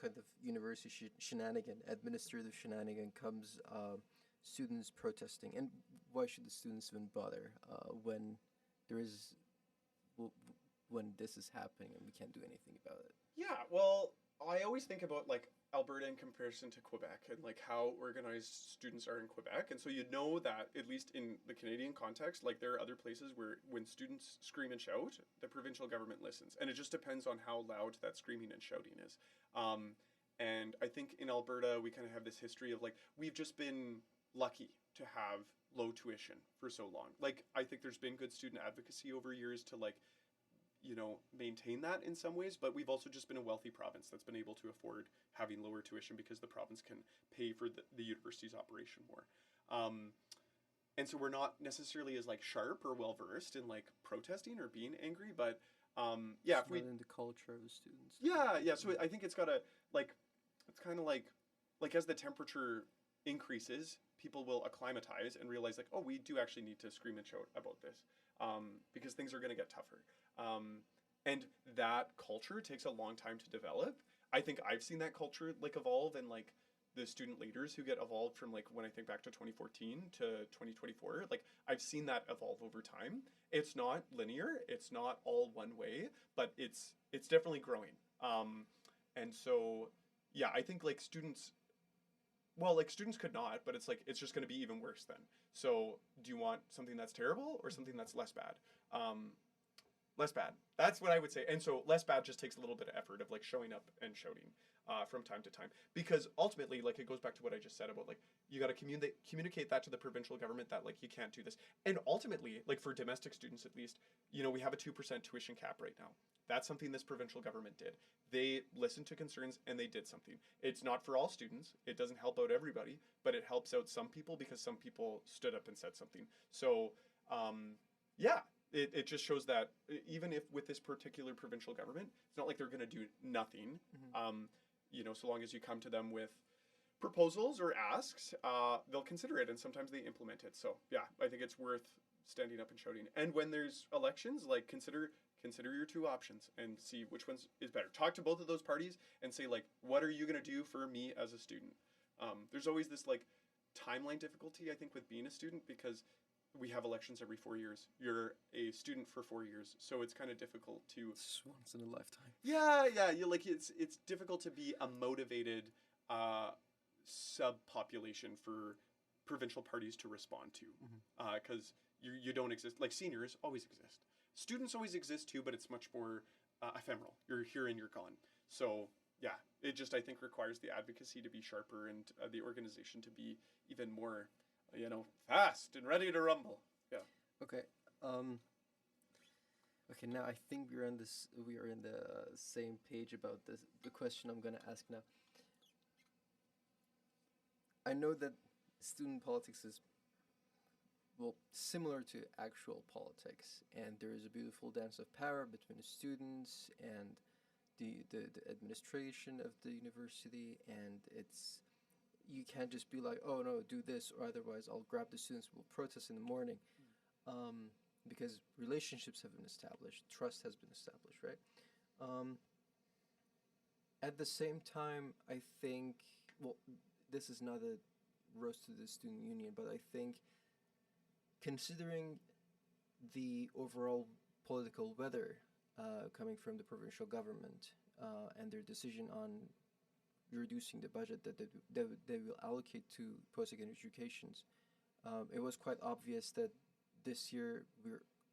kind of university shenanigan, administrative shenanigan, comes students protesting, and why should the students even bother when there is w- when this is happening and we can't do anything about it? Yeah, well, I always think about like Alberta in comparison to Quebec and like how organized students are in Quebec. And so you know that at least in the Canadian context, like there are other places where when students scream and shout, the provincial government listens. And it just depends on how loud that screaming and shouting is. And I think in Alberta, we kind of have this history of like, we've just been lucky to have low tuition for so long. Like, I think there's been good student advocacy over years to like, you know, maintain that in some ways, but we've also just been a wealthy province that's been able to afford having lower tuition because the province can pay for the university's operation more. And so we're not necessarily as like sharp or well versed in like protesting or being angry, but yeah, It's if we not in the culture of the students. yeah. So I think it's gotta like it's kind of like as the temperature increases, people will acclimatize and realize like, oh, we do actually need to scream and shout about this because things are gonna get tougher. And that culture takes a long time to develop. I think I've seen that culture like evolve and like the student leaders who get evolved from like when I think back to 2014 to 2024, like I've seen that evolve over time. It's not linear, it's not all one way, but it's definitely growing. And so yeah, I think like students could not, but it's like it's just going to be even worse then. So do you want something that's terrible or something that's less bad? Less bad. That's what I would say. And so less bad just takes a little bit of effort of like showing up and shouting from time to time. Because ultimately, like it goes back to what I just said about like you got to communicate that to the provincial government that like you can't do this. And ultimately, like for domestic students at least, you know, we have a 2% tuition cap right now. That's something this provincial government did. They listened to concerns and they did something. It's not for all students. It doesn't help out everybody, but it helps out some people because some people stood up and said something. So, yeah, it just shows that even if with this particular provincial government, it's not like they're going to do nothing. Mm-hmm. You know, so long as you come to them with proposals or asks, they'll consider it and sometimes they implement it. So yeah, I think it's worth standing up and shouting. And when there's elections, like consider your two options and see which one is better. Talk to both of those parties and say like, what are you going to do for me as a student? There's always this like timeline difficulty, I think, with being a student because we have elections every 4 years. You're a student for 4 years, so it's kind of difficult to. It's once in a lifetime. Yeah. You like it's difficult to be a motivated subpopulation for provincial parties to respond to, because you don't exist. Like seniors always exist. Students always exist too, but it's much more ephemeral. You're here and you're gone. So yeah, it just I think requires the advocacy to be sharper and the organization to be even more, fast and ready to rumble. Yeah. Okay. Okay. Now I think we are in the same page about this. The question I'm gonna ask now. I know that student politics is similar to actual politics, and there is a beautiful dance of power between the students and the administration of the university, and you can't just be like, oh no, do this or otherwise I'll grab the students, we'll protest in the morning, because relationships have been established, trust has been established, right? At the same time, I think, this is not a roast to the student union, but I think considering the overall political weather coming from the provincial government and their decision on reducing the budget that they will allocate to post-secondary educations, it was quite obvious that this year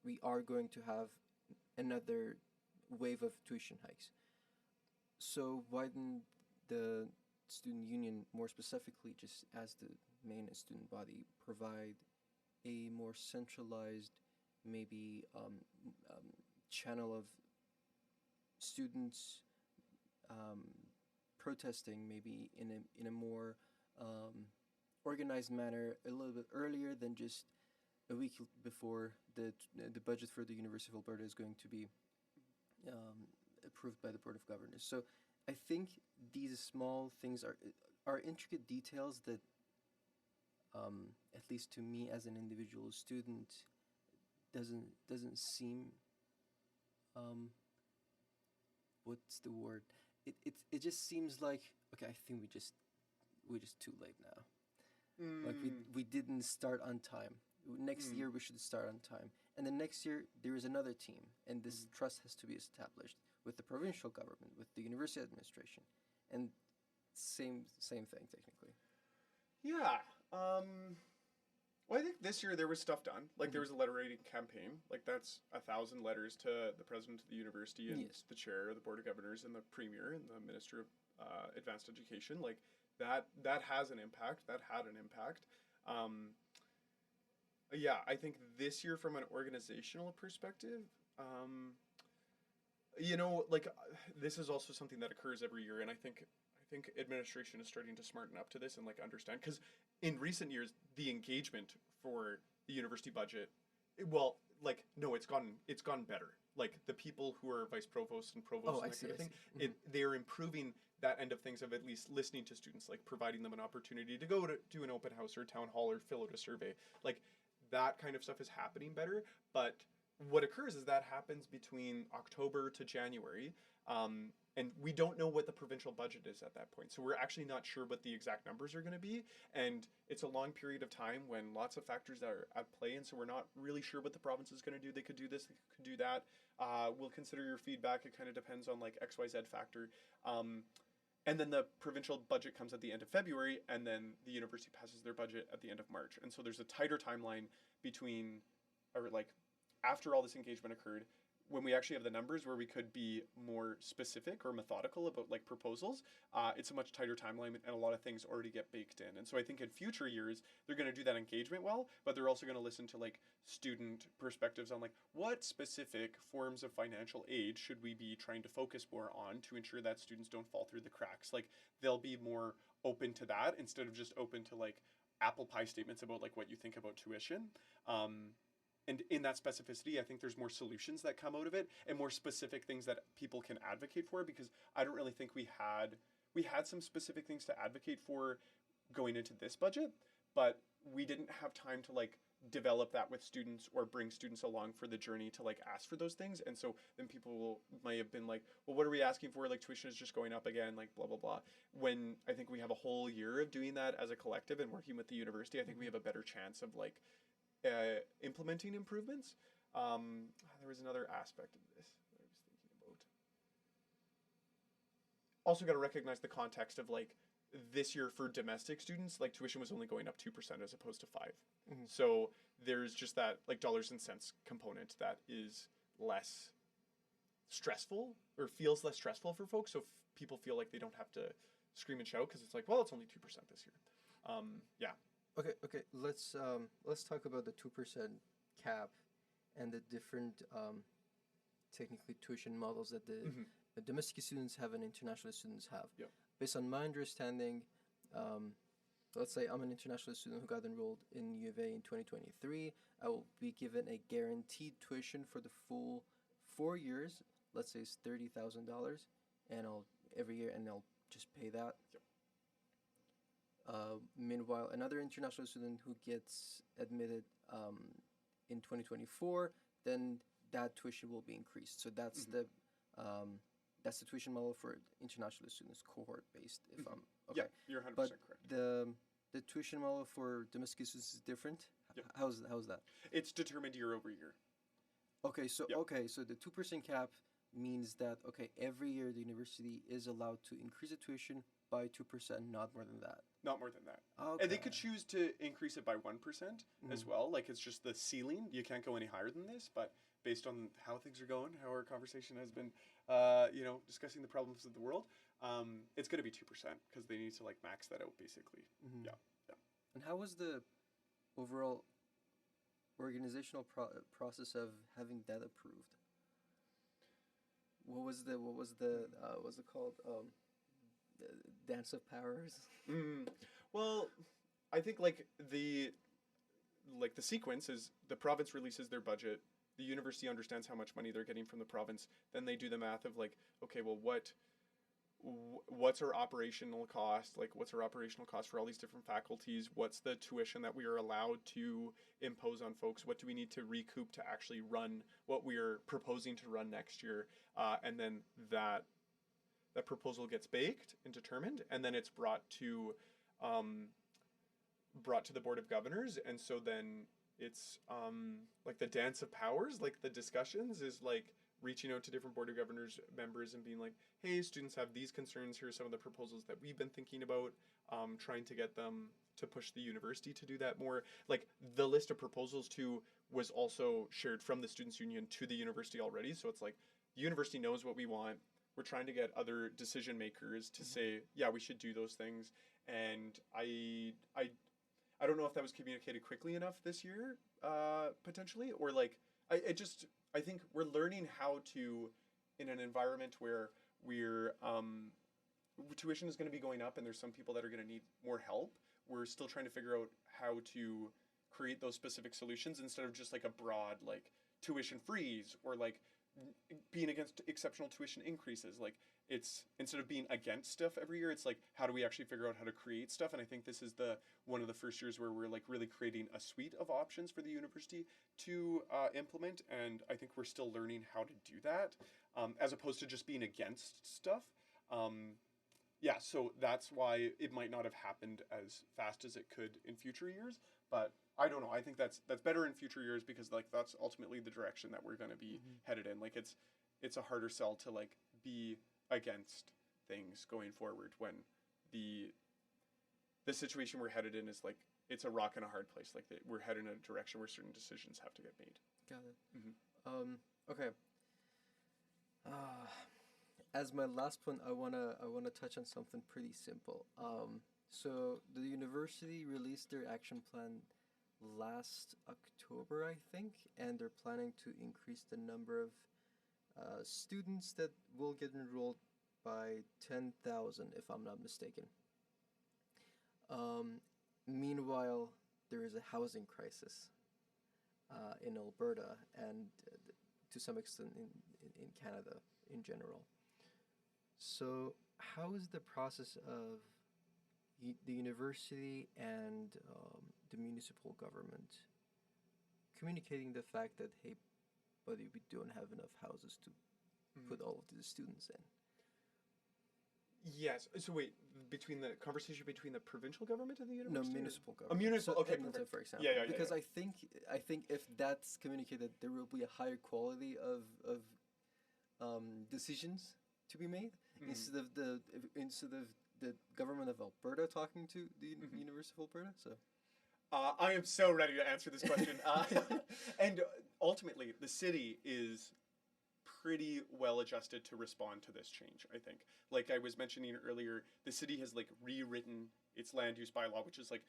we are going to have another wave of tuition hikes. So why didn't the student union, more specifically just as the main student body, provide a more centralized maybe channel of students protesting maybe in a more organized manner a little bit earlier than just a week before the budget for the University of Alberta is going to be approved by the Board of Governors. So I think these small things are intricate details that, at least to me as an individual student, doesn't seem what's the word? It just seems like, okay, I think we're just too late now. Like we didn't start on time. Next year we should start on time, and then next year there is another team, and this trust has to be established with the provincial government, with the university administration, and same thing technically. Yeah. Well, I think this year there was stuff done. Like there was a letter writing campaign. Like that's 1,000 letters to the president of the university and Yes. the chair of the board of governors and the premier and the minister of advanced education. Like that has an impact. That had an impact. Yeah, I think this year from an organizational perspective, like this is also something that occurs every year, and I think administration is starting to smarten up to this and like understand, because in recent years the engagement for the university budget, it's gone better. Like the people who are vice provosts and provosts and that kind of thing, they're improving that end of things, of at least listening to students, like providing them an opportunity to go to do an open house or a town hall or fill out a survey. Like that kind of stuff is happening better. But what occurs is that happens between October to January. And we don't know what the provincial budget is at that point. So we're actually not sure what the exact numbers are going to be. And it's a long period of time when lots of factors are at play. And so we're not really sure what the province is going to do. They could do this, they could do that. We'll consider your feedback. It kind of depends on like XYZ factor. And then the provincial budget comes at the end of February, and then the university passes their budget at the end of March. And so there's a tighter timeline between, or like after all this engagement occurred, when we actually have the numbers where we could be more specific or methodical about like proposals. It's a much tighter timeline, and a lot of things already get baked in. And so I think in future years, they're going to do that engagement well, but they're also going to listen to like student perspectives on like what specific forms of financial aid should we be trying to focus more on to ensure that students don't fall through the cracks. Like they'll be more open to that instead of just open to like apple pie statements about like what you think about tuition. And in that specificity, I think there's more solutions that come out of it and more specific things that people can advocate for, because I don't really think we had some specific things to advocate for going into this budget, but we didn't have time to like develop that with students or bring students along for the journey to like ask for those things. And so then people might have been like, well, what are we asking for? Like tuition is just going up again, like blah, blah, blah. When I think we have a whole year of doing that as a collective and working with the university, I think we have a better chance of like implementing improvements. There was another aspect of this that I was thinking about. Also got to recognize the context of like this year for domestic students, like tuition was only going up 2% as opposed to 5%. So there's just that like dollars and cents component that is less stressful or feels less stressful for folks. So people feel like they don't have to scream and shout because it's like, well, it's only 2% this year. Yeah. Okay. Let's talk about the 2% cap and the different technically tuition models that the domestic students have and international students have. Yep. Based on my understanding, let's say I'm an international student who got enrolled in UofA in 2023. I will be given a guaranteed tuition for the full 4 years. Let's say it's $30,000, and every year I'll just pay that. Yep. Meanwhile, another international student who gets admitted in 2024, then that tuition will be increased. So that's the tuition model for international students, cohort based. If I'm okay, Yeah, you're 100% but correct. the tuition model for domestic students is different. Yep. How's that? It's determined year over year. Okay, so Yep. So the 2% cap means that every year the university is allowed to increase the tuition by 2%, not more than that. Not more than that. Okay. And they could choose to increase it by 1% as well. Like it's just the ceiling. You can't go any higher than this. But based on how things are going, how our conversation has been, discussing the problems of the world, it's going to be 2% because they need to like max that out basically. Mhm. Yeah. And how was the overall organizational process of having that approved? What's it called? Dance of powers. Mm. Well, I think like the sequence is the province releases their budget, the university understands how much money they're getting from the province, then they do the math of like, okay, well, what's our operational cost? Like, what's our operational cost for all these different faculties? What's the tuition that we are allowed to impose on folks? What do we need to recoup to actually run what we are proposing to run next year? And then that proposal gets baked and determined, and then it's brought to the Board of Governors, and so then it's like the dance of powers, like the discussions is like reaching out to different Board of Governors members and being like, hey, students have these concerns, here are some of the proposals that we've been thinking about, trying to get them to push the university to do that more. Like the list of proposals too was also shared from the Students' Union to the university already, so it's like the university knows what we want. We're trying to get other decision makers to say, yeah, we should do those things. And I don't know if that was communicated quickly enough this year, potentially, or like, I think we're learning how to, in an environment where tuition is going to be going up and there's some people that are going to need more help. We're still trying to figure out how to create those specific solutions instead of just like a broad, like tuition freeze or like being against exceptional tuition increases. Like it's, instead of being against stuff every year, it's like, how do we actually figure out how to create stuff? And I think this is one of the first years where we're like really creating a suite of options for the university to implement. And I think we're still learning how to do that, as opposed to just being against stuff. Yeah, so that's why it might not have happened as fast as it could in future years. But I don't know. I think that's better in future years because like that's ultimately the direction that we're going to be headed in. Like it's a harder sell to like be against things going forward when the situation we're headed in is like it's a rock and a hard place. Like we're headed in a direction where certain decisions have to get made. Got it. Okay. As my last point, I wanna touch on something pretty simple. So the university released their action plan last October, I think, and they're planning to increase the number of students that will get enrolled by 10,000, if I'm not mistaken. Meanwhile, there is a housing crisis in Alberta and to some extent in Canada in general. So how is the process of the university and the municipal government communicating the fact that, hey, buddy, we don't have enough houses to put all of the students in? Yes. So wait, between the conversation between the provincial government and the university? No, municipal government. Municipal. So Okay, Edmonton, perfect. for example. Yeah. Because I think if that's communicated, there will be a higher quality of decisions to be made instead of the government of Alberta talking to the University of Alberta. So. I am so ready to answer this question. And ultimately, the city is pretty well adjusted to respond to this change, I think. Like I was mentioning earlier, the city has like rewritten its land use bylaw, which is like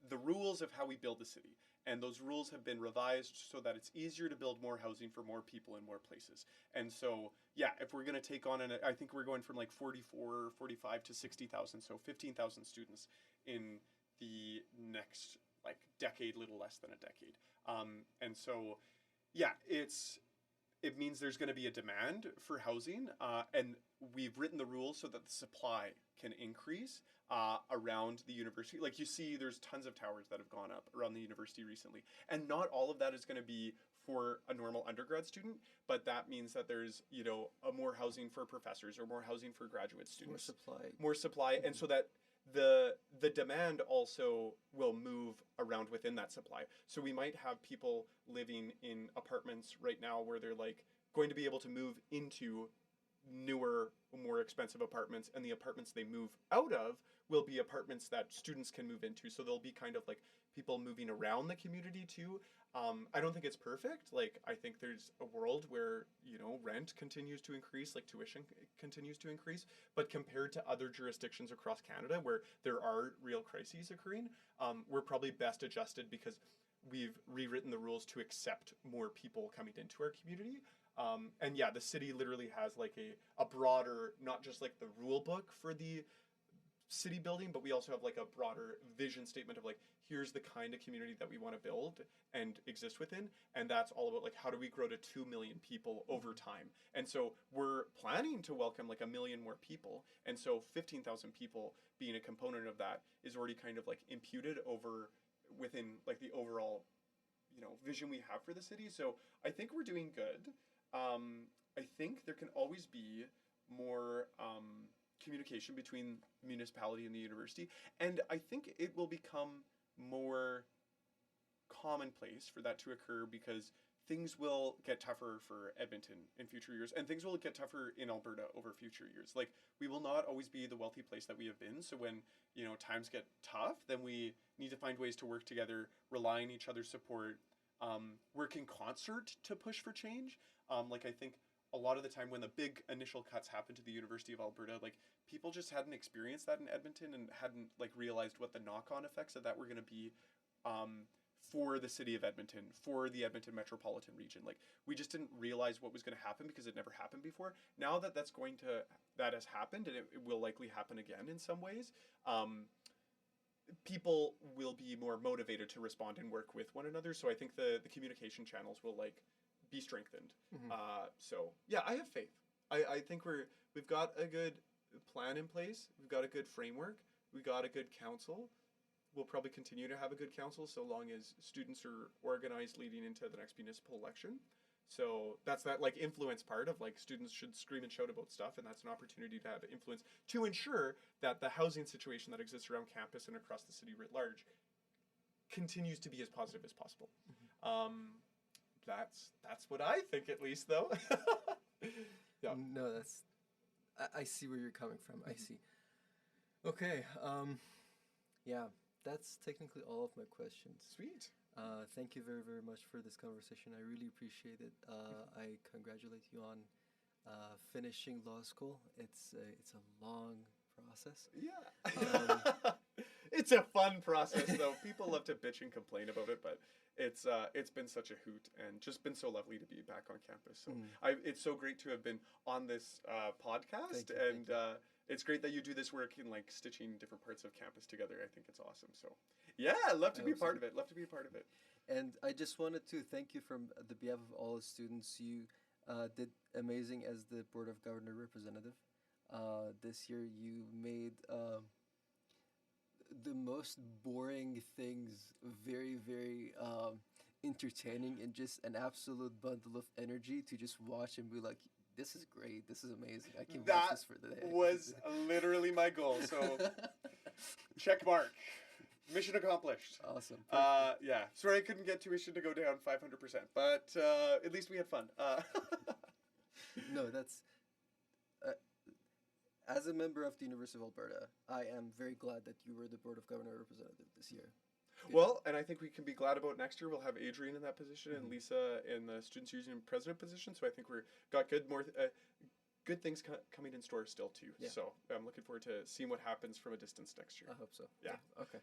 the rules of how we build the city. And those rules have been revised so that it's easier to build more housing for more people in more places. And so, yeah, if we're going to take on, I think we're going from like 44, 45 to 60,000, so 15,000 students in the next like decade, little less than a decade. And so, yeah, it means there's going to be a demand for housing, and we've written the rules so that the supply can increase around the university. Like you see, there's tons of towers that have gone up around the university recently, and not all of that is going to be for a normal undergrad student, but that means that there's, more housing for professors or more housing for graduate students. More supply, and so that the demand also will move around within that supply. So we might have people living in apartments right now where they're like going to be able to move into newer, more expensive apartments, and the apartments they move out of will be apartments that students can move into. So there'll be kind of like people moving around the community too. I don't think it's perfect. Like I think there's a world where, rent continues to increase, like tuition continues to increase, but compared to other jurisdictions across Canada where there are real crises occurring, we're probably best adjusted because we've rewritten the rules to accept more people coming into our community. And yeah, the city literally has like a broader, not just like the rule book for the city building, but we also have like a broader vision statement of like, here's the kind of community that we want to build and exist within. And that's all about like, how do we grow to 2 million people over time? And so we're planning to welcome like 1 million more people. And so 15,000 people being a component of that is already kind of like imputed over within like the overall, vision we have for the city. So I think we're doing good. I think there can always be more communication between the municipality and the university, and I think it will become more commonplace for that to occur because things will get tougher for Edmonton in future years, and things will get tougher in Alberta over future years. Like, we will not always be the wealthy place that we have been, so when times get tough, then we need to find ways to work together, rely on each other's support, work in concert to push for change. I think a lot of the time when the big initial cuts happened to the University of Alberta, like, people just hadn't experienced that in Edmonton and hadn't like realized what the knock-on effects of that were going to be for the city of Edmonton, for the Edmonton metropolitan region. Like, we just didn't realize what was going to happen because it never happened before. Now that that has happened, and it will likely happen again in some ways, people will be more motivated to respond and work with one another. So I think the communication channels will like be strengthened. Mm-hmm. So yeah, I have faith. I think we've got a good plan in place. We've got a good framework. We got a good council. We'll probably continue to have a good council so long as students are organized leading into the next municipal election. So that's that like influence part of like students should scream and shout about stuff, and that's an opportunity to have influence to ensure that the housing situation that exists around campus and across the city writ large continues to be as positive as possible. Mm-hmm. That's what I think, at least, though. Yeah. No, I see where you're coming from. I see. Okay. Yeah, that's technically all of my questions. Sweet. Thank you very, very much for this conversation. I really appreciate it. I congratulate you on finishing law school. It's a long process. Yeah. It's a fun process, though. People love to bitch and complain about it, but it's been such a hoot and just been so lovely to be back on campus. So it's so great to have been on this podcast, and it's great that you do this work in like stitching different parts of campus together. I think it's awesome. So yeah, I'd love to be a part of it. Love to be a part of it. And I just wanted to thank you from the behalf of all the students. You did amazing as the Board of Governor representative. This year you made the most boring things very, very entertaining, and just an absolute bundle of energy to just watch and be like, this is great, this is amazing, I can watch this for the day. That was literally my goal, so check mark. Mission accomplished. Awesome. Yeah, sorry I couldn't get tuition to go down 500%, but at least we had fun. No, that's... as a member of the University of Alberta, I am very glad that you were the Board of Governor representative this year. Well, and I think we can be glad about next year. We'll have Adrian in that position and Lisa in the Students' Union president position. So I think we're got good things coming in store still too. Yeah. So I'm looking forward to seeing what happens from a distance next year. I hope so. Yeah. Okay.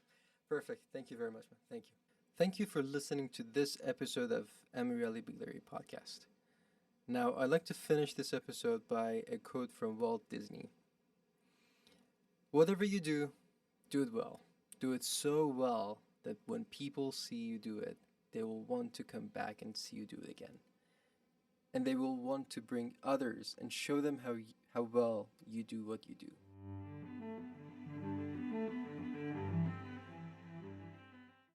Perfect. Thank you very much, man. Thank you. Thank you for listening to this episode of Amirali Bigleri Podcast. Now, I'd like to finish this episode by a quote from Walt Disney. Whatever you do it well. Do it so well that when people see you do it, they will want to come back and see you do it again. And they will want to bring others and show them how well you do what you do.